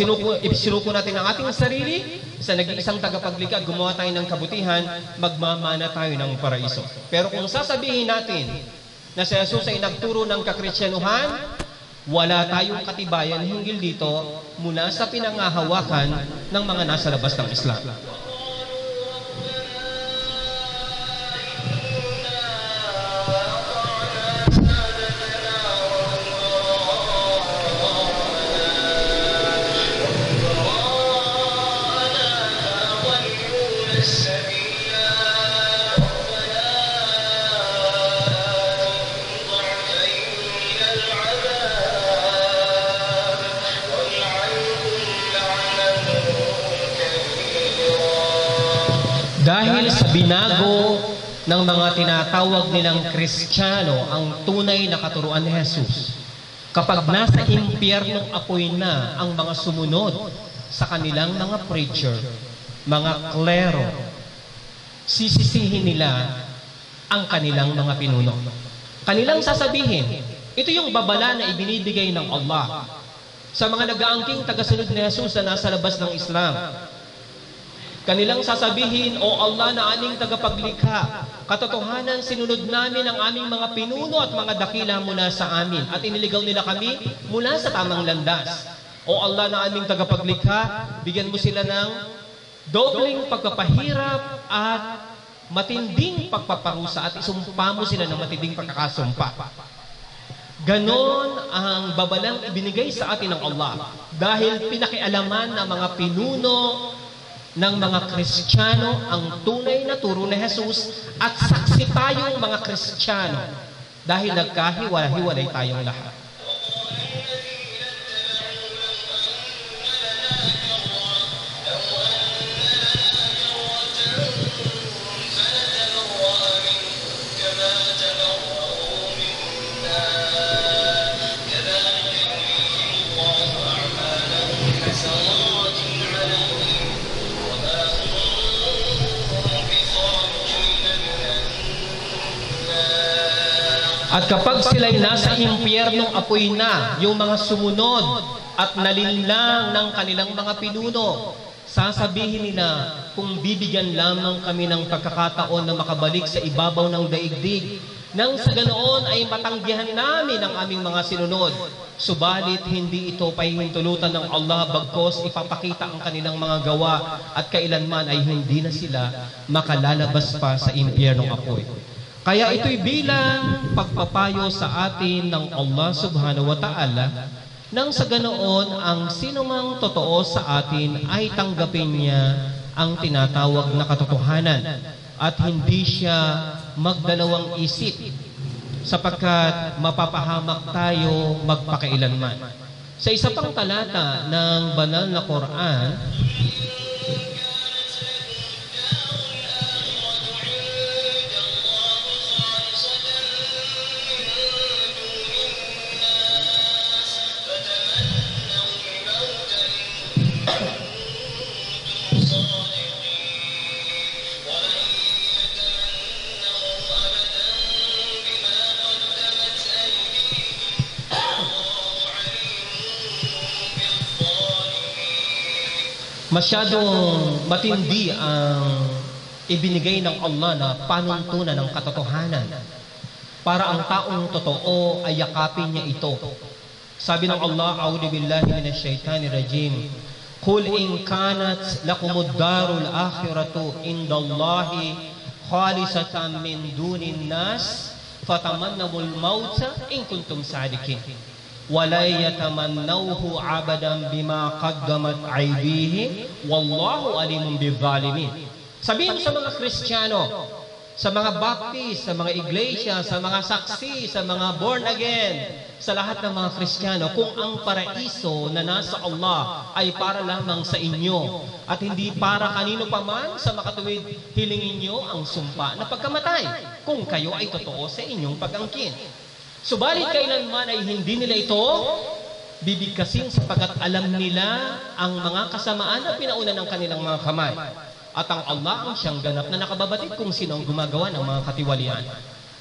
sinuko natin ang ating sarili sa nag-iisang tagapaglikha, gumawa tayo ng kabutihan, magmamana tayo ng paraiso. Pero kung sasabihin natin na si Jesus ay nagturo ng kakristyanuhan, wala tayong katibayan hinggil dito mula sa pinangahawakan ng mga nasa labas ng Islam. Dahil sa binago ng mga tinatawag nilang Kristiyano ang tunay na katuruan ni Jesus, kapag nasa impyernong apoy na ang mga sumunod sa kanilang mga preacher, mga klero, sisisihin nila ang kanilang mga pinuno. Kanilang sasabihin, ito yung babala na ibinibigay ng Allah sa mga nag-aangking tagasunod ni Jesus na nasa labas ng Islam. Kanilang sasabihin, O Allah na aming tagapaglikha, katotohanan sinunod namin ang aming mga pinuno at mga dakila mula sa amin at iniligaw nila kami mula sa tamang landas. O Allah na aming tagapaglikha, bigyan mo sila ng dobling pagpapahirap at matinding pagpaparusa at isumpa mo sila ng matinding pagkakasumpa. Ganon ang babalang ibinigay sa atin ng Allah dahil pinakialaman ng mga pinuno ng mga Kristiyano ang tunay na turo ni Jesus at saksi tayong mga Kristiyano dahil nagkahiwalay tayong lahat. At kapag sila'y nasa impyernong apoy na, yung mga sumunod at nalinlang ng kanilang mga pinuno, sasabihin nila, kung bibigyan lamang kami ng pagkakataon na makabalik sa ibabaw ng daigdig, nang sa ganoon ay matanggihan namin ang aming mga sinunod. Subalit hindi ito pahihintulutan ng Allah, bagkos ipapakita ang kanilang mga gawa at kailanman ay hindi na sila makalalabas pa sa impyernong apoy. Kaya ito'y bilang pagpapayo sa atin ng Allah subhanahu wa ta'ala, nang sa ganoon ang sinumang totoo sa atin ay tanggapin niya ang tinatawag na katotohanan at hindi siya magdalawang isip, sapagkat mapapahamak tayo magpakailanman. Sa isa pang talata ng banal na Quran, masyadong matindi ang ibinigay ng Allah na panuntunan ng katotohanan para ang taong totoo ay yakapin niya ito. Sabi ng Allah, A'udhu billahi minash shaitanir rajim, Qul in kanat lakumud darul akhiratu indallahi khalisatan min dunin nas fatamannawul mauta in kuntum sadiqin. وَلَا يَتَمَنَّوْهُ عَبَدًا بِمَا قَدَّمَتْ أَيْدِيهِمْ وَاللَّهُ عَلِيمٌ بِالظَّالِمِينَ. Sabihin sa mga Kristiyano, sa mga Baptist, sa mga iglesia, sa mga saksi, sa mga born again, sa lahat ng mga Kristiyano, kung ang paraiso na nasa Allah ay para lamang sa inyo at hindi para kanino paman, sa makatuwid hilingin nyo ang sumpa na pagkamatay kung kayo ay totoo sa inyong pag-angkin. Subalit kailanman ay hindi nila ito bibigkasin, sapagkat alam nila ang mga kasamaan na pinauna ng kanilang mga kamay. At ang Allah ang siyang ganap na nakababatid kung sino ang gumagawa ng mga katiwalian.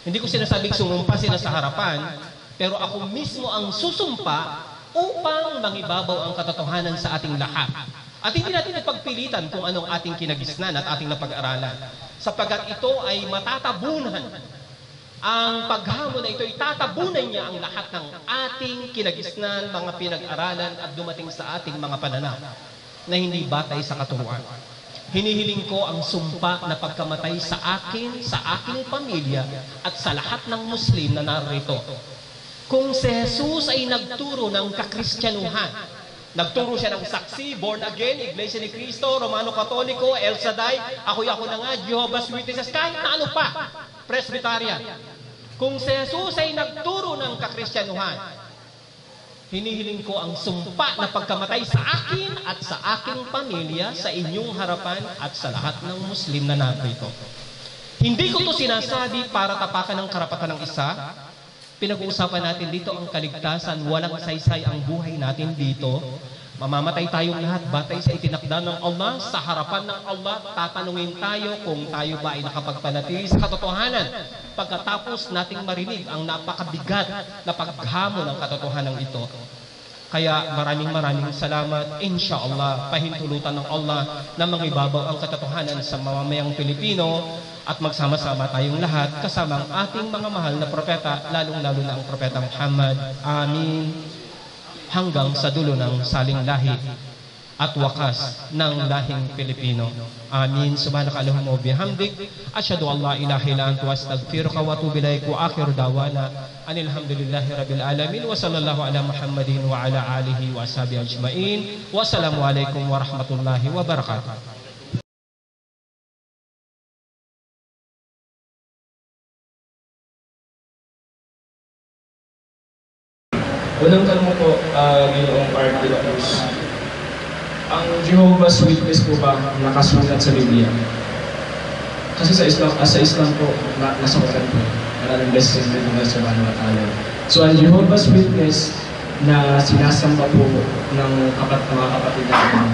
Hindi ko sinasabing sumumpa sila sa harapan, pero ako mismo ang susumpa upang mangibabaw ang katotohanan sa ating lahat. At hindi natin ipagpilitan kung anong ating kinagisnan at ating napag-aralan, sapagkat ito ay matatabunan. Ang paghamon na ito, itatabunan niya ang lahat ng ating kinagisnan, mga pinag-aralan at dumating sa ating mga pananaw na hindi batay sa katuruan. Hinihiling ko ang sumpa na pagkamatay sa akin, sa aking pamilya at sa lahat ng Muslim na narito. Kung si Jesus ay nagturo ng kakristyanuhan, nagturo siya ng saksi, born again, Iglesia ni Cristo, Romano Katoliko, El Shaddai, ako na nga, Jehovah's Witnesses, kahit na ano pa, Presbyterian. Kung si Jesus ay nagturo ng kakristyanuhan, hinihiling ko ang sumpa na pagkamatay sa akin at sa aking pamilya, sa inyong harapan at sa lahat ng Muslim na narito. Hindi ko to sinasabi para tapakan ng karapatan ng isa. Pinag-uusapan natin dito ang kaligtasan, walang saysay ang buhay natin dito. Mamamatay tayong lahat batay sa itinakda ng Allah. Sa harapan ng Allah, tatanungin tayo kung tayo ba ay nakapagpanatili sa katotohanan pagkatapos nating marinig ang napakabigat na paghamon ng katotohanan ito. Kaya maraming salamat. Inshallah, pahintulutan ng Allah na mangibabaw ang katotohanan sa mamamayang Pilipino at magsama-sama tayong lahat kasama ang ating mga mahal na propeta, lalong-lalo na ang propeta Muhammad. Amin. Hanggang sa dulo ng saling lahi at wakas ng lahing Pilipino. Amin. Subhanaka Allahumma wa bihamdik, asyhadu an la ilaha illa anta astaghfiruka wa atubu ilaik, wa akhiru da'wana anil hamdulillahi rabbil alamin, wa sallallahu ala Muhammadin wa ala alihi wa ashabihi ajmain. Wassalamu alaikum warahmatullahi wabarakatuh. Unang tanong po, Ginoong Art de la Cruz, ang Jehovah's Witness po ba nakasulat sa Biblia? Kasi sa Islam po, nasa Quran po, maraming beses din naman sa Subhanahu wa Ta'ala. So ang Jehovah's Witness na sinasamba po ng mga kapatid natin,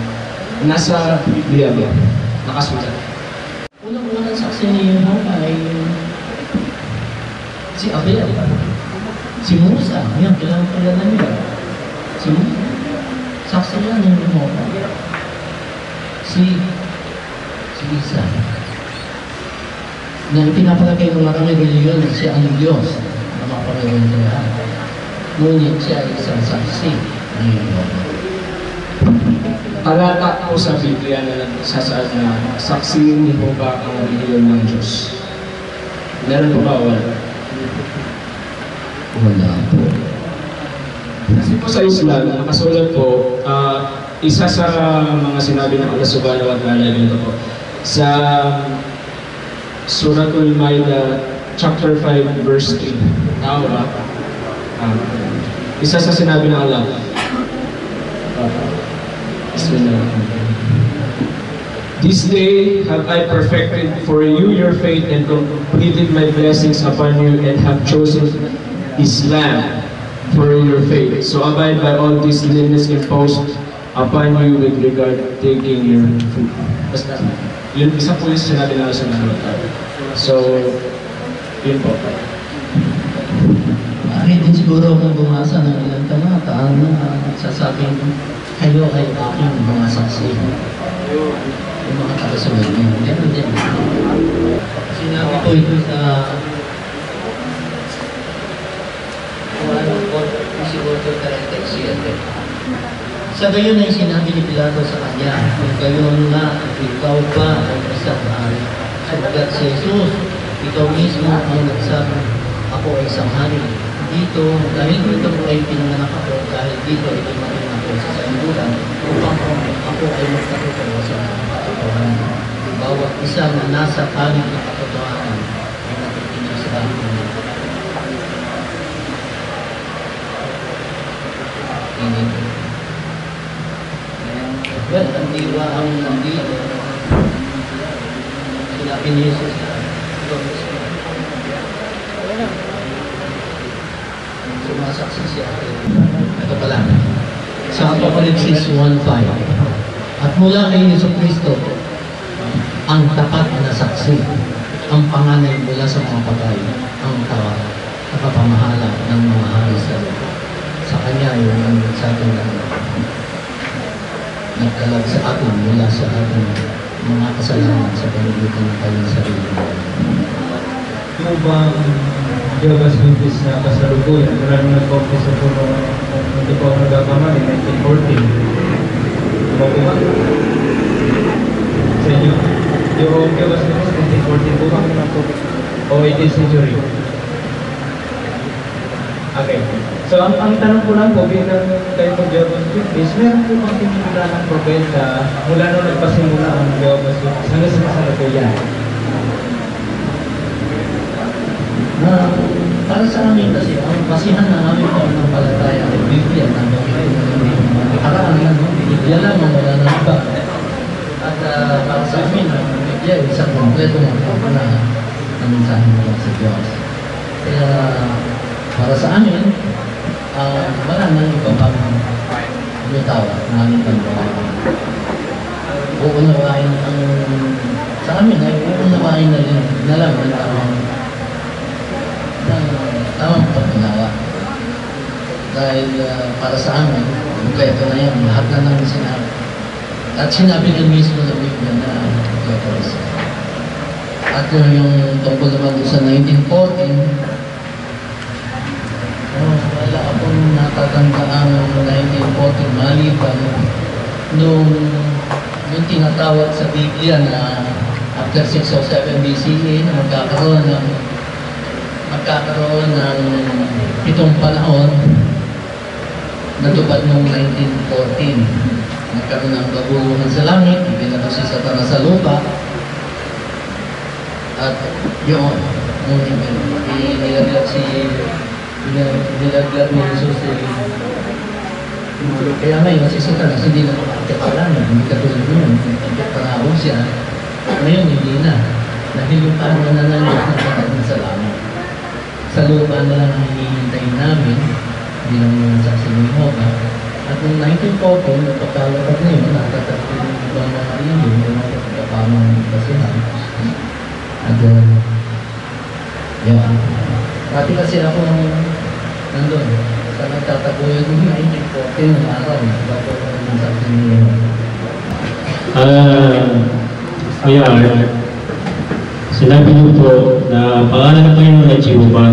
nasa Biblia ba? Nakasulat? Unang-unang saksi ni Jehovah ay si Abel. Si Musa, yan, kilala niya. Si Musa, saksi niya ng Jehovah. Si Isa. na ipinapalagay ng maraming reliyon na siya ang Diyos na mapangalaman sa lahat. Ngunit siya ay isang saksi ng Diyos. Talata po sa Biblia na nagsasaad na saksihin niyo po ba ang reliyon ng Diyos? Meron po ba? Wala. Wala po. Kasi po sa Islam, nakasulat po, isa sa mga sinabi ng Allah Subhanahu wa Ta'ala dito po, sa Suratul Maida, chapter 5, verse 3. Tama ba? Isa sa sinabi ng Allah. This day have I perfected for you your faith and completed my blessings upon you and have chosen Islam for your faith. So abide by all these limits imposed upon you with regard to taking your food. Basta, yun, isa po yung sinabi na sa mga. So, yun po. Ay, din siguro akong bumasa ng ilang talata na nagsasabing kayo ay aking mga saksi. Yung mga tagasunod niyo. Meron din. Sinabi ko ito sa 1:47. Sa gayon ay sinabi ni Pilato sa kanya, kung gayon nga, ikaw ba ay isang hari? Sabagat si Jesus, ikaw mismo ang nagsabi, ako ay isang hari. Dito, dahil dito po ay pinanganak ako, dahil dito ay pinanganak ako sa sanduran, upang ako ay magkatutuwa sa katotohanan. Bawat isa na nasa panig ng katotohanan ay nakikinig sa akin. Well, ang diwa ang nandito, sinabi ni Jesus na sumasaksi siya. Ito pala. Sa Apocalypse 1:5. At mula kay Jesucristo, ang tapat na saksi, ang panganay mula sa mga patay, ang kapamahala ng mga hari sa kanya yung nagsabi na nagkalag sa atin mula sa ating mga kasalanan sa pamilitan ng kanyang sarili. Ano bang Jehovah's Witness na kasalukuyan? Maraming nag-confess na po nung hindi po ako nagkakamali, 1914. Diba po ba? Sa inyo? Yung Jehovah's Witness, 1914 po ba? O 18th century? Okay. So, ang tanong ko lang po, bilang kayo po Jehovah's Witness, meron po bang tinimula ng propeta mula nung nagpasimula ang Jehovah's Witness hanggang sa kasalukuyan? Para sa amin kasi, ang basihan na namin po ng palataya ay Biblia na nakaraan lang, Biblia lang ang wala na iba. At para sa amin, ang Biblia ay isang kompleto ng mensahe mula sa Diyos. Kaya para sa amin, wala nang iba pang bitaw na aming pagbawa. Uunawain ang sa amin ay uunawain na rin na lang ng tamang pag-unawa. Dahil para sa amin, kaya ito na yan, lahat na namin sinabi. At sinabi din mismo sa Biblia na Diyos. At yung tungkol naman doon sa 1914, wala akong natatanda ang 1914 maliban nung yung tinatawag sa Biblia na after 607 BCE na magkakaroon ng 7 panahon natupad noong 1914. Nagkaroon ng kabuluhan sa langit, ibinalo si Satanas sa lupa, at yun, nilaglag ni Jesus kaya ngayon si Satanas hindi na makakapala na, hindi katulad yun, nagkapanahon siya, ngayon hindi na, dahil yung panahon na nangyari na sa langit. Sa lupa na lang ang hinihintay namin bilang mga saksi ng Jehovah. At noong 1914, napagkalapag na yun, natatakot yung ibang mga rin, yung mga kapamang basihan. At yun. Pati kasi ako nandun, sa nagtatakuyan yung 1914 ng araw, bago ang saksi ng Jehovah. Ayan. sinabi niyo po na pangalan ng Panginoon ay Jehovah.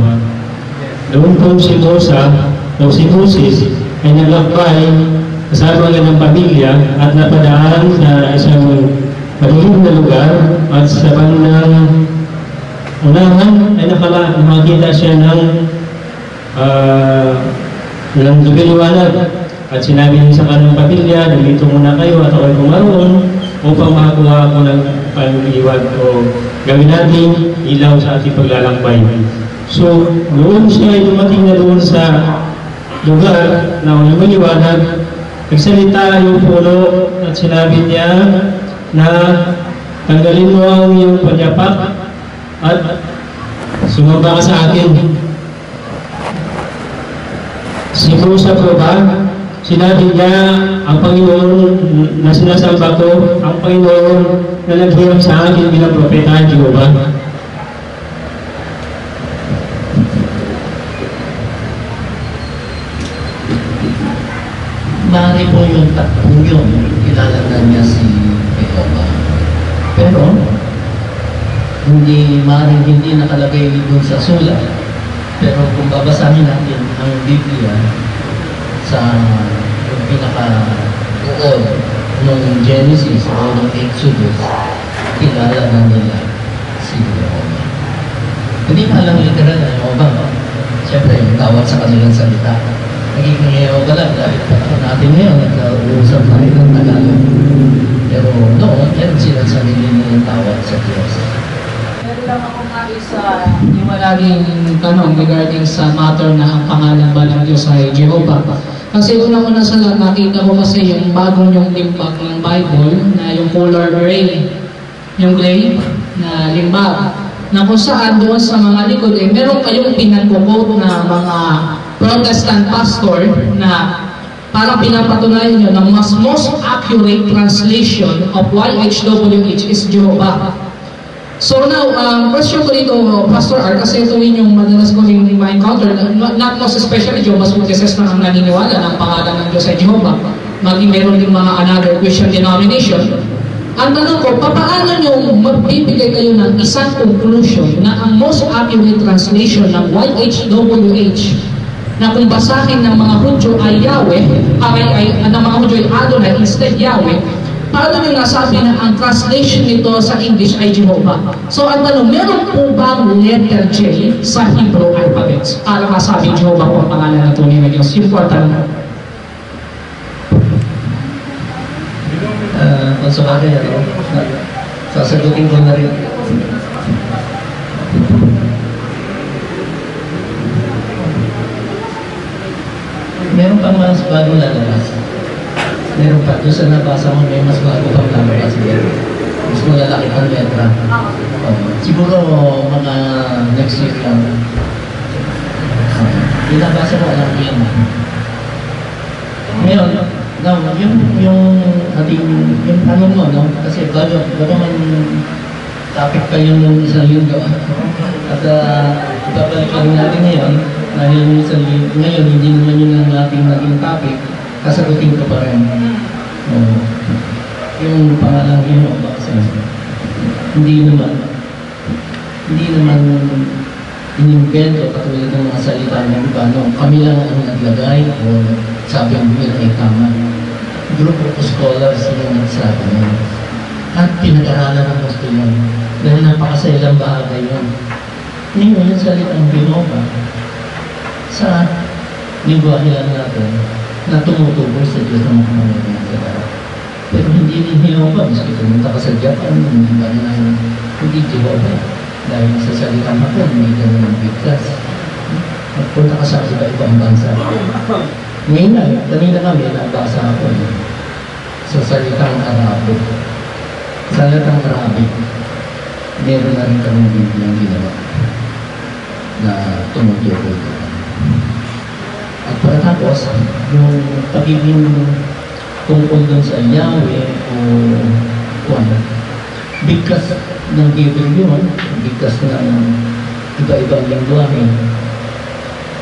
Noon po si Moses ay naglakbay kasama ng pamilya at napadaan sa isang malilim na lugar at sa bandang unahan ay nakakita siya ng lumiliwanag at sinabi niya sa kanyang pamilya, dito muna kayo at ako'y kumaroon upang makakuha ako ng pang-iwag o gawin natin ilaw sa ating paglalakbay. So, noon siya ay dumating na doon sa lugar na lumiliwanag, nagsalita yung puno at sinabi niya na tanggalin mo ang iyong panyapak at sumamba ka sa akin. Si Musa po ba? Sinabi niya, ang Panginoon na sinasamba ko, ang Panginoon na naghirap sa akin bilang propeta, Jehovah. Maaari po yung tatlong yun, kilala na niya si Jehovah. Pero, maaaring hindi nakalagay doon sa sulat. Pero kung babasahin natin ang Biblia sa pinaka-uod ng Genesis o ng Exodus, kilala na nila si Jehovah. Hindi pa lang literal na Jehovah. Siyempre, yung tawag sa kanilang salita. Nagiging Jehovah lang dahil natin ngayon nagkausap tayo ng Tagalog. Pero noon, meron silang sarili nilang tawag sa Diyos. Meron lang ako isa yung malaging tanong regarding sa matter na ang pangalan ba ng Diyos ay Jehovah. Kasi una-una sa lahat, nakita ko kasi yung bagong yung limbag ng Bible na yung color gray, yung gray na limbag, na kung saan doon sa mga likod, meron kayong pinag-quote na mga Protestant pastor na parang pinapatunayan nyo na most accurate translation of YHWH is Jehovah. So now, question ko dito, Pastor R, kasi ito yung madalas ko rin ma-encounter, not most especially Jehovah's Witnesses na ang naniniwala ng pangalan ng Diyos ay Jehovah, maging meron din mga another Christian denomination. Ang tanong ko, paano nyo magbibigay kayo ng isang conclusion na ang most accurate translation ng YHWH na kung basahin ng mga Hudyo ay Yahweh, ng mga Hudyo ay Adonai instead Yahweh, paano nyo nasabi na ang translation nito sa English ay Jehovah? So ang tanong, meron po bang letter J sa Hebrew alphabets para masabi Jehovah po ang pangalan ng tunay na Diyos? Yun po ang tanong. Kung sabagay, sasagutin ko na rin. Meron pang mas bagong lalabas. Meron pa. Doon sa nabasa mo, may mas bago pang lalabas. Mas malalaki pang letra. Siguro mga next week lang. Yung nabasa mo, alam ko yan. Ngayon, yung tanong mo, no? Kasi bago man topic pa yung isang linggo. At ibabalikan natin ngayon, dahil ngayon, hindi naman yun ang ating naging topic, kasagutin ko pa rin. Yung pangalang Jehovah kasi hindi naman inimbento katulad ng mga salita ng iba. Kami lang ang naglagay o sabi ang yun ay tama. Group of scholars yung nagsabi yun. At pinag-aralan ng gusto yun. Dahil napakasailang bahagay yun. Ngayon yung salitang Jehovah sa lingwahe lang natin na tumutukoy sa Diyos ng mga pamilya. Pero hindi rin Jehovah. Miski pumunta ka sa Japan, hindi ba na hindi Jehovah. Dahil sa salitang ako, hindi ka naman bigkas. Magpunta ka sa iba-ibang bansa. Ngayon na, kanina kami, nabasa ako sa salitang Arabo. Salitang Arabic. Meron na rin kami Biblia ginawa na tumutukoy ito. At pagkatapos, yung pagiging tungkol dun sa Yahweh o ano, bigkas ng Hebrew yun, bigkas ng iba-ibang lingwahe.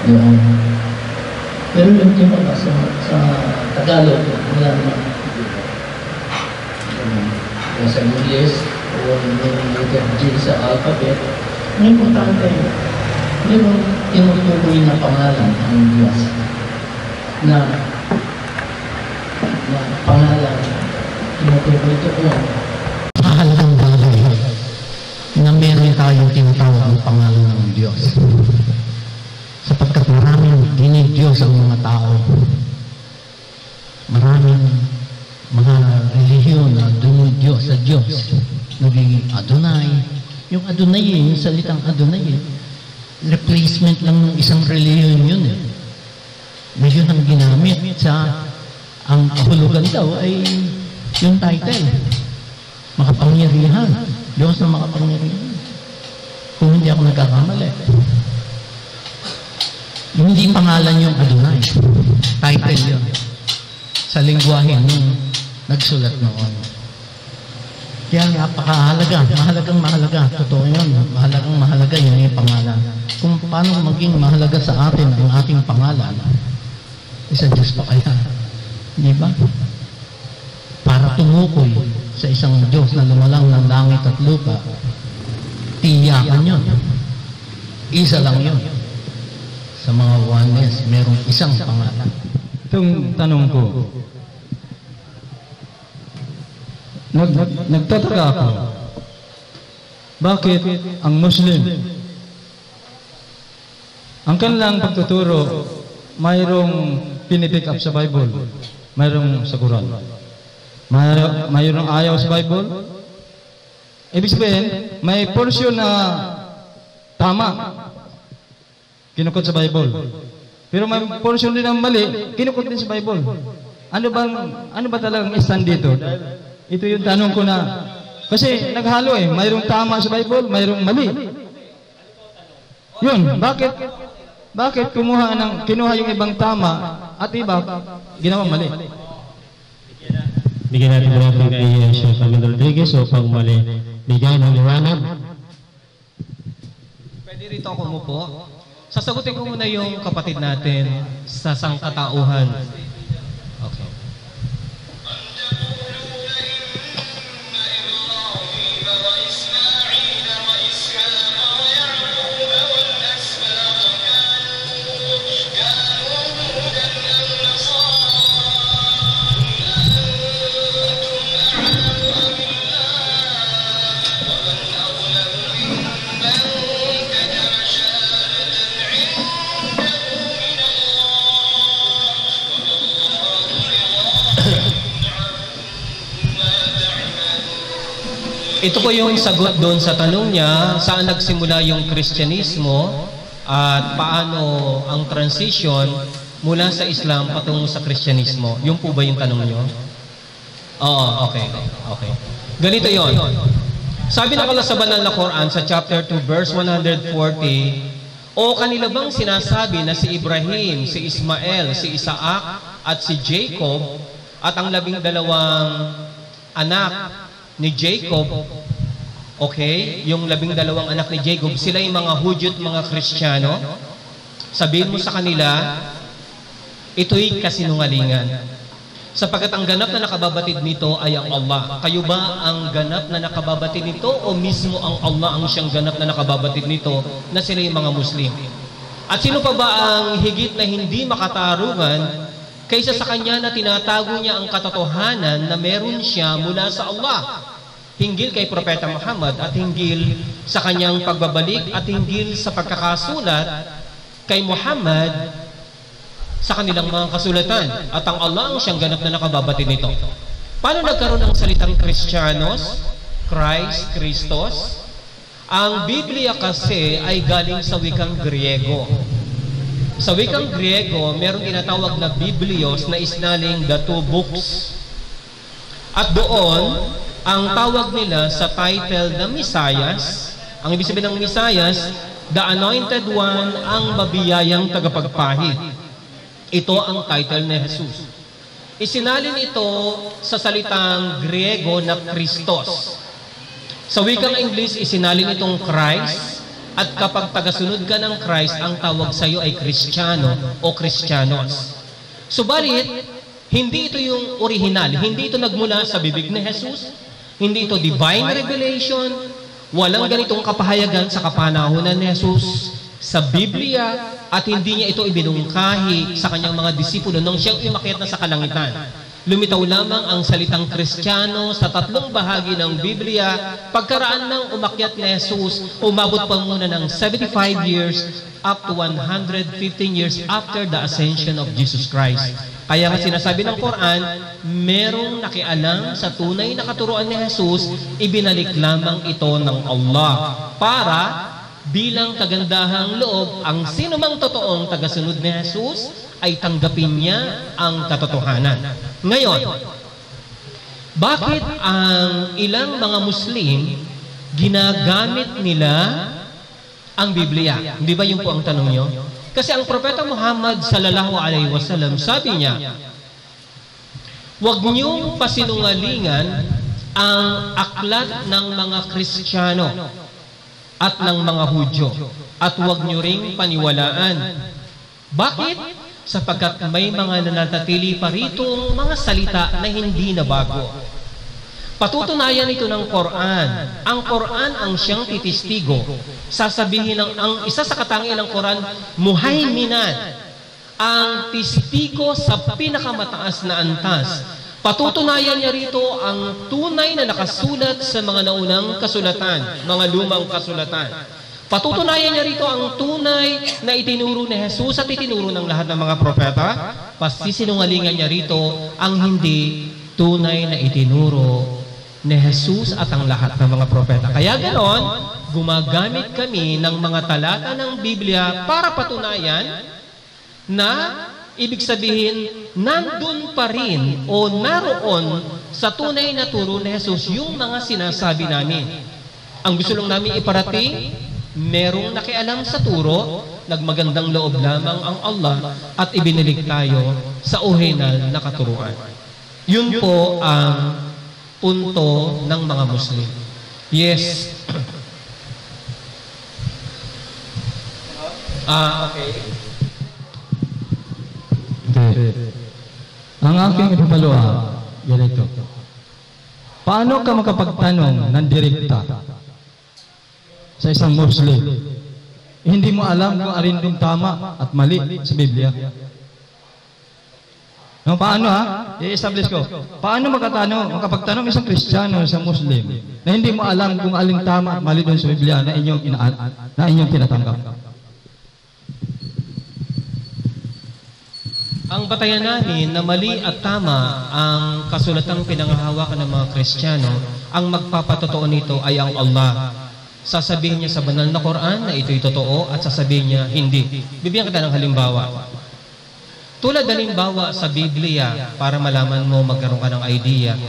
Yun. Pero yung timaba sa Tagalog, wala naman. O sa English, o yung letter G sa alphabet, ang importante, merong tinutukoy na pangalan ang Diyos na pangalan, tinutukoy ito ko. Mahalagang bagay na meron tayong tinatawag ng pangalan ng Diyos. Sapagkat maraming dinidiyos ang mga tao. Maraming mga relihiyon na dumidiyos sa Diyos. Nagiging Adonai. Yung Adonai, yung salitang Adonai, replacement lang ng isang relihiyon yun eh. Na yun ang ginamit sa ang kahulugan daw ay yung title. Makapangyarihan. Diyos na makapangyarihan. Kung hindi ako nagkakamali. Hindi pangalan yung Adonai. Title yun. Sa lingwahe nung nagsulat noon. Kaya napakahalaga. Mahalagang totoo yun. Mahalaga yun yung pangalan. Kung paano maging mahalaga sa atin ang ating pangalan, isa Diyos pa kaya. Di ba? Para tumukoy sa isang Diyos na lumalang ng langit at lupa, tiyakan yun. Isa lang yun. Sa mga oneness, merong isang pangalan. Itong tanong ko, nagtataka ako, bakit ang Muslim, ang kanilang pagtuturo, mayroong pinipick up sa Bible, mayroong sa Quran, mayroong ayaw sa Bible. Ibig sabihin, may portion na tama, kinukot sa Bible. Pero may portion din ng mali, kinukot din sa Bible. Ano ba talagang stand dito? Ito yung tanong ko na, kasi naghalo eh, mayroong tama sa Bible, mayroong mali. Yun, bakit kinuha yung ibang tama at iba ginawa mali? Bigyan natin natin kay Chef Amin Rodriguez o pag mali, bigay ng liwanag. Pwede rito ako umupo. Sasagutin ko muna yung kapatid natin sa sangkatauhan. Okay. Ito po yung sagot doon sa tanong niya, saan nagsimula yung Kristyanismo at paano ang transition mula sa Islam patungo sa Kristyanismo. Yung po ba yung tanong niyo? Oo, okay. Ganito yon. Sabi na pala sa banal na Quran sa chapter 2 verse 140, o kanila bang sinasabi na si Ibrahim, si Ismael, si Isaac at si Jacob at ang 12 anak ni Jacob, okay, yung 12 anak ni Jacob, sila yung mga Hudyo at mga Kristiyano? Sabihin mo sa kanila, ito'y kasinungalingan. Sapagkat ang ganap na nakababatid nito ay ang Allah. Kayo ba ang ganap na nakababatid nito o mismo ang Allah ang siyang ganap na nakababatid nito na sila yung mga Muslim? At sino pa ba ang higit na hindi makatarungan kaysa sa kanya na tinatago niya ang katotohanan na meron siya mula sa Allah, hinggil kay Propeta Muhammad at hinggil sa kanyang pagbabalik at hinggil sa pagkakasulat kay Muhammad sa kanilang mga kasulatan, at ang Allah ang siyang ganap na nakababatid nito. Paano nagkaroon ng salitang Kristyanos, Christ, Christos? Ang Biblia kasi ay galing sa wikang Griego. Sa wikang Griego, merong tinatawag na Biblios na isnaling the two books. At doon, ang tawag nila sa title na Mesias, ang ibig sabihin ng Mesias, the Anointed One, ang mabiyayang tagapagpahid. Ito ang title ni Jesus. Isinalin ito sa salitang Griego na Christos. Sa wikang English, isinalin itong Christ. At kapag tagasunod ka ng Christ, ang tawag sa iyo ay Kristiyano o Kristyanos. Subalit, hindi ito yung original. Hindi ito nagmula sa bibig ni Jesus. Hindi ito divine revelation. Walang ganitong kapahayagan sa kapanahunan ni Jesus sa Biblia, at hindi niya ito ibinungkahi sa kanyang mga disipulo nang siyang umakyat na sa kalangitan. Lumitaw lamang ang salitang Kristiyano sa 3 bahagi ng Biblia. Pagkaraan ng umakyat ni Jesus, umabot pa muna ng 75 years up to 115 years after the ascension of Jesus Christ. Kaya nga sinasabi ng Quran, merong nakialam sa tunay na katuruan ni Jesus, ibinalik lamang ito ng Allah para bilang kagandahang loob, ang sinumang totoong tagasunod ni Jesus ay tanggapin niya ang katotohanan. Ngayon, bakit ang ilang mga Muslim ginagamit nila ang Biblia? Hindi ba yun po ang tanong nyo? Kasi ang Propeta Muhammad sallallahu alaihi wasallam, sabi niya, huwag niyong pasinungalingan ang aklat ng mga Kristiyano at ng mga Hudyo, at huwag niyo ring paniwalaan. Bakit? Sapagkat may mga nananatili pa rito mga salita na hindi na bago. Patutunayan ito ng Quran. Ang Quran ang siyang titistigo. Sasabihin ang isa sa katangian ng Quran, muhaiminan, ang testigo sa pinakamataas na antas. Patutunayan niya rito ang tunay na nakasulat sa mga naunang kasulatan, mga lumang kasulatan. Patutunayan niya rito ang tunay na itinuro ni Jesus at itinuro ng lahat ng mga propeta. Pasisinungalingan niya rito ang hindi tunay na itinuro ni Jesus at ang lahat ng mga propeta. Kaya ganon, gumagamit kami ng mga talata ng Biblia para patunayan na ibig sabihin, nandun pa rin o naroon sa tunay na turo ni Jesus yung mga sinasabi namin. Ang gusto lang namin iparating, merong nakialam sa turo, nagmagandang loob lamang ang Allah at ibinilig tayo sa orihinal na katuruan. Yun po ang punto ng mga Muslim. Yes. Okay. Ang aking ipapalawa, ganito. Paano ka makapagtanong ng direkta sa isang Muslim? Hindi mo alam kung alin yung tama at mali sa Biblia. No, paano I-establish ko. Paano makapagtanong isang Kristiyano sa Muslim na hindi mo alam kung alin tama at mali doon sa Biblia na inyong tinatanggap? Ang batayan namin na mali at tama ang kasulatang pinanghahawakan ng mga Kristiyano, ang magpapatotoo nito ay ang Allah. Sasabihin niya sa banal na Quran na ito'y totoo at sasabihin niya hindi. Bibigyan kita ng halimbawa. Tulad halimbawa sa Biblia para malaman mo, magkaroon ka ng idea.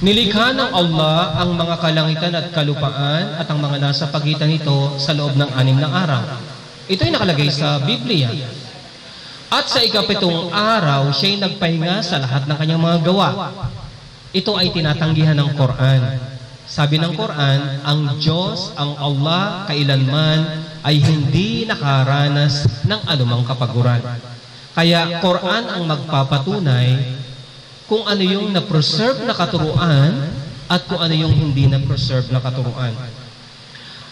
Nilikha ng Allah ang mga kalangitan at kalupaan at ang mga nasa pagitan nito sa loob ng 6 na araw. Ito'y nakalagay sa Biblia. At sa ika-7 araw, siya'y nagpahinga sa lahat ng kanyang mga gawa. Ito ay tinatanggihan ng Quran. Sabi ng Quran, ang Diyos, ang Allah, kailanman ay hindi nakaranas ng anumang kapaguran. Kaya Quran ang magpapatunay kung ano yung na-preserve na katuruan at kung ano yung hindi na-preserve na katuruan.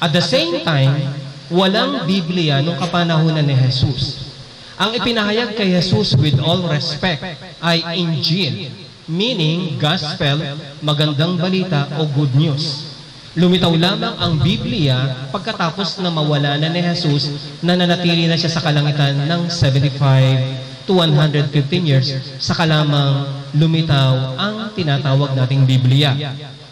At the same time, walang Biblia nung kapanahunan ni Jesus. Ang ipinahayag kay Jesus with all respect ay Injil, meaning gospel, magandang balita o good news. Lumitaw lamang ang Biblia pagkatapos na mawala na ni Jesus, na nanatili na siya sa kalangitan ng 75 to 115 years, saka lamang lumitaw ang tinatawag nating Biblia.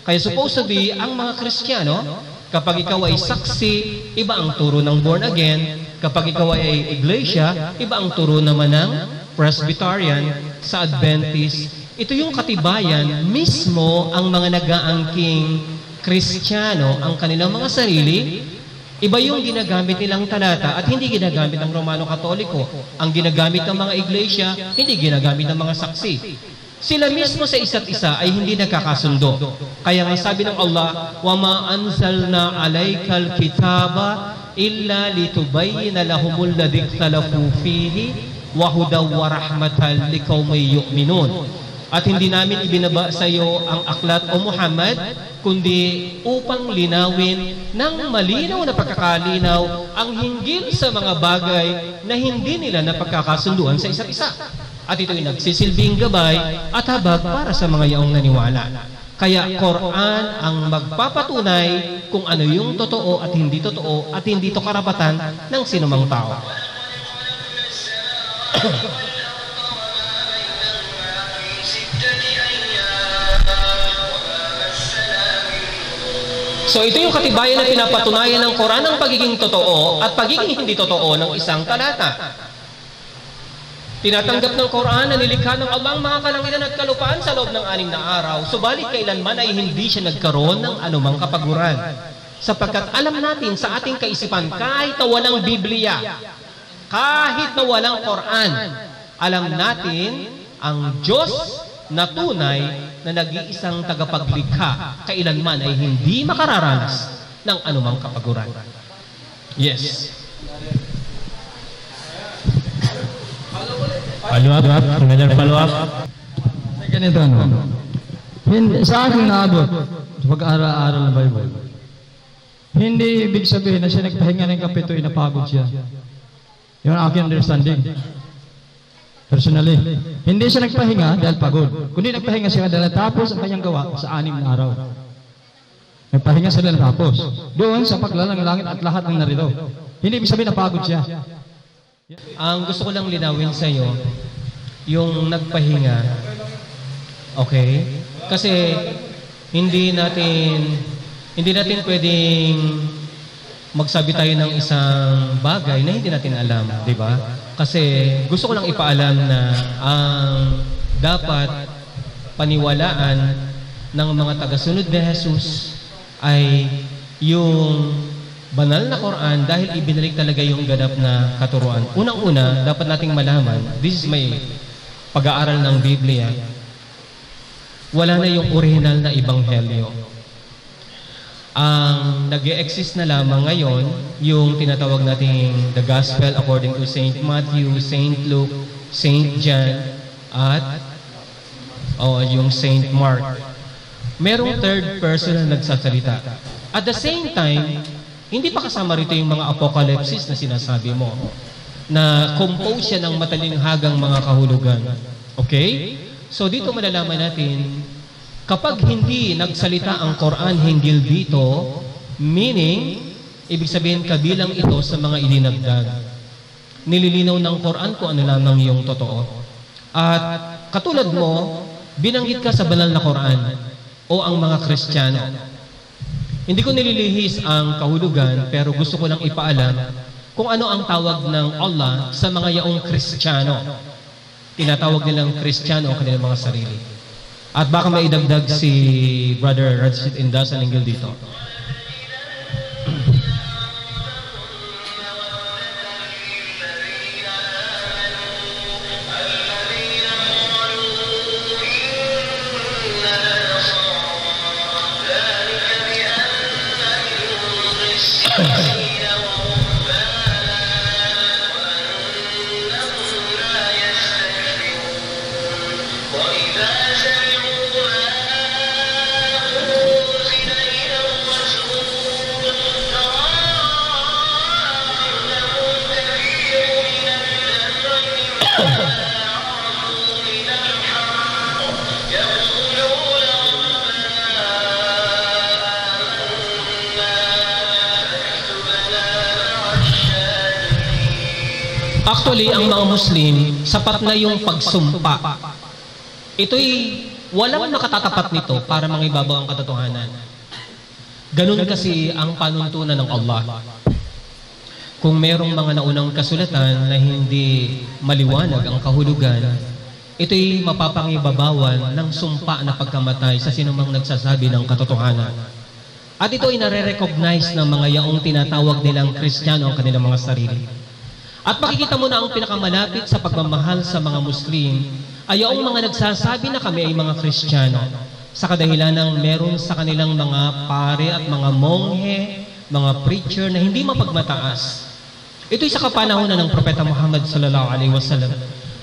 Kaya supposed to be, ang mga Kristiyano, kapag ikaw ay saksi, iba ang turo ng born again. Kapag ikaw ay iglesia, iba ang turo naman ng Presbyterian. Sa Adventist, ito yung katibayan, mismo ang mga nag-aangking Kristiyano, ang kanilang mga sarili, iba yung ginagamit nilang talata at hindi ginagamit ng Romano Katoliko. Ang ginagamit ng mga iglesia, hindi ginagamit ng mga saksi. Sila mismo sa isa't isa ay hindi nagkakasundo. Kaya nga sabi ng Allah, وَمَا أَنزَلْنَا عَلَيْكَ الْكِتَابَ إِلَّا لِتُبَيِّنَ لَهُمُ الَّذِي اخْتَلَفُوا فِيهِ وَهُدًى وَرَحْمَةً لِقَوْمٍ يُؤْمِنُونَ. At hindi namin ibinaba sa iyo ang aklat o Muhammad, kundi upang linawin ng malinaw na pagkakalinaw ang hinggil sa mga bagay na hindi nila napagkakasunduan sa isa't isa. At ito'y nagsisilbing gabay at habag para sa mga yaong naniwala. Kaya Quran ang magpapatunay kung ano yung totoo at hindi totoo at hindi to karapatan ng sinumang tao. So ito yung katibayan na pinapatunayan ng Quran ng pagiging totoo at pagiging hindi totoo ng isang talata. Tinatanggap ng Quran na nilikha ng Allah ang mga kalangitan at kalupaan sa loob ng 6 na araw, subalit kailanman ay hindi siya nagkaroon ng anumang kapaguran. Sapagkat alam natin sa ating kaisipan, kahit na walang Biblia, kahit na walang Quran, alam natin ang Diyos na tunay na nag-iisang tagapaglikha kailanman ay hindi makararanas ng anumang kapaguran. Yes. Follow-up? Another follow-up? Ganito sa akin naabot sa pag-aaral ng Bible. Hindi ibig sabihin na siya nagpahinga ng kapito ay napagod siya. Yun ang aking understanding. Personally, hindi siya nagpahinga dahil pagod. Kundi nagpahinga siya dahil natapos ang kanyang gawa sa 6 na araw. Nagpahinga siya dahil natapos. Doon sa paglalang langit at lahat ng narito. Hindi ibig sabihin na pagod siya. Ang gusto ko lang linawin sa iyo, yung nagpahinga, okay? Kasi hindi natin pwedeng magsabi tayo ng isang bagay na hindi natin alam, di ba? Kasi gusto ko lang ipaalam na ang dapat paniwalaan ng mga tagasunod ni Jesus ay yung banal na Quran dahil ibinalik talaga yung ganap na katuruan. Unang-una, dapat nating malaman, this is my pag-aaral ng Biblia, wala na yung original na ebanghelyo. Ang nag-e-exist na lamang ngayon, yung tinatawag nating the Gospel according to Saint Matthew, Saint Luke, Saint John, at yung Saint Mark. Merong third person na nagsasalita. At the same time, hindi pa kasama rito yung mga apocalypses na sinasabi mo, na compose siya ng matalinghagang mga kahulugan. Okay? So dito malalaman natin, kapag hindi nagsalita ang Quran hinggil dito, meaning, ibig sabihin kabilang ito sa mga ilinagdag. Nililinaw ng Quran kung ano lamang yung totoo. At katulad mo, binanggit ka sa banal na Quran o ang mga Kristiyano. Hindi ko nililihis ang kahulugan, pero gusto ko lang ipaalam kung ano ang tawag ng Allah sa mga yaong Kristiyano. Tinatawag nilang Kristiyano ang kanilang mga sarili. At baka maidagdag si Brother Rashid Indas ang hinggil dito. Actually, ang mga Muslim, sapat na yung pagsumpa. Ito'y walang nakatatapat nito para mangibabaw ang katotohanan. Ganun kasi ang panuntunan ng Allah. Kung merong mga naunang kasulatan na hindi maliwanag ang kahulugan, ito'y mapapangibabawan ng sumpa na pagkamatay sa sinumang nagsasabi ng katotohanan. At ito ay nare-recognize ng mga yaong tinatawag nilang Kristiyano ang kanilang mga sarili. At makikita mo na ang pinakamalapit sa pagmamahal sa mga Muslim ay ang mga nagsasabi na kami ay mga Kristiyano sa kadahilan ng meron sa kanilang mga pare at mga monghe, mga preacher na hindi mapagmataas. Ito'y sa kapanahonan ng Propeta Muhammad sallallahu alaihi wasallam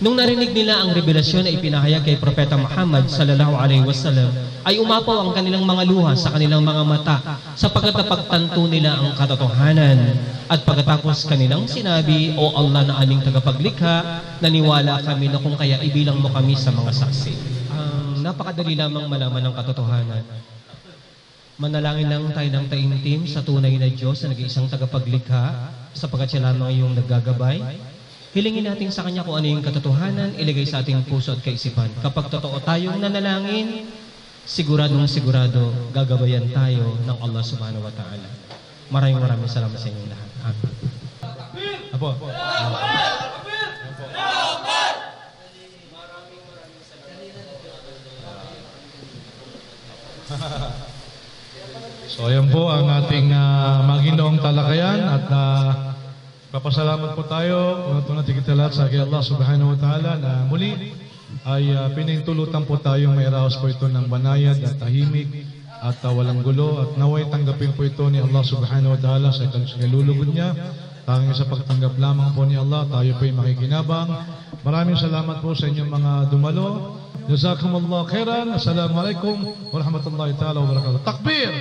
Nung narinig nila ang revelasyon na ipinahayag kay Propeta Muhammad sallallahu alaihi wasallam, ay umapaw ang kanilang mga luha sa kanilang mga mata sapagkat napagtanto nila ang katotohanan. At pagkatapos kanilang sinabi, O Allah na aming tagapaglikha, naniwala kami na kung kaya ibilang mo kami sa mga saksi. Napakadali lamang malaman ang katotohanan. Manalangin lang tayo ng taimtim sa tunay na Diyos na nag-iisang tagapaglikha sapagkat siya lamang yung naggagabay. Hilingin natin sa Kanya kung ano yung katotohanan, iligay sa ating puso at kaisipan. Kapag totoo tayong nanalangin, siguradong sigurado gagabayan tayo ng Allah subhanahu wa ta'ala. Maraming salamat sa inyong lahat. Amen. Apo. So ayan po ang ating maginoong talakayan at papasalamat po tayo unang tigit lahat sa kay Allah subhanahu wa ta'ala na muli ay pinintulutan po tayong may raos po ito ng banayad at tahimik at walang gulo at naway tanggapin po ito ni Allah subhanahu wa ta'ala sa kalulugod niya. Tanging sa pagtanggap lamang po ni Allah, tayo po ay makikinabang. Maraming salamat po sa inyong mga dumalo. Jazakumullah khairan. Assalamualaikum warahmatullahi ta'ala wabarakatuh. Takbir!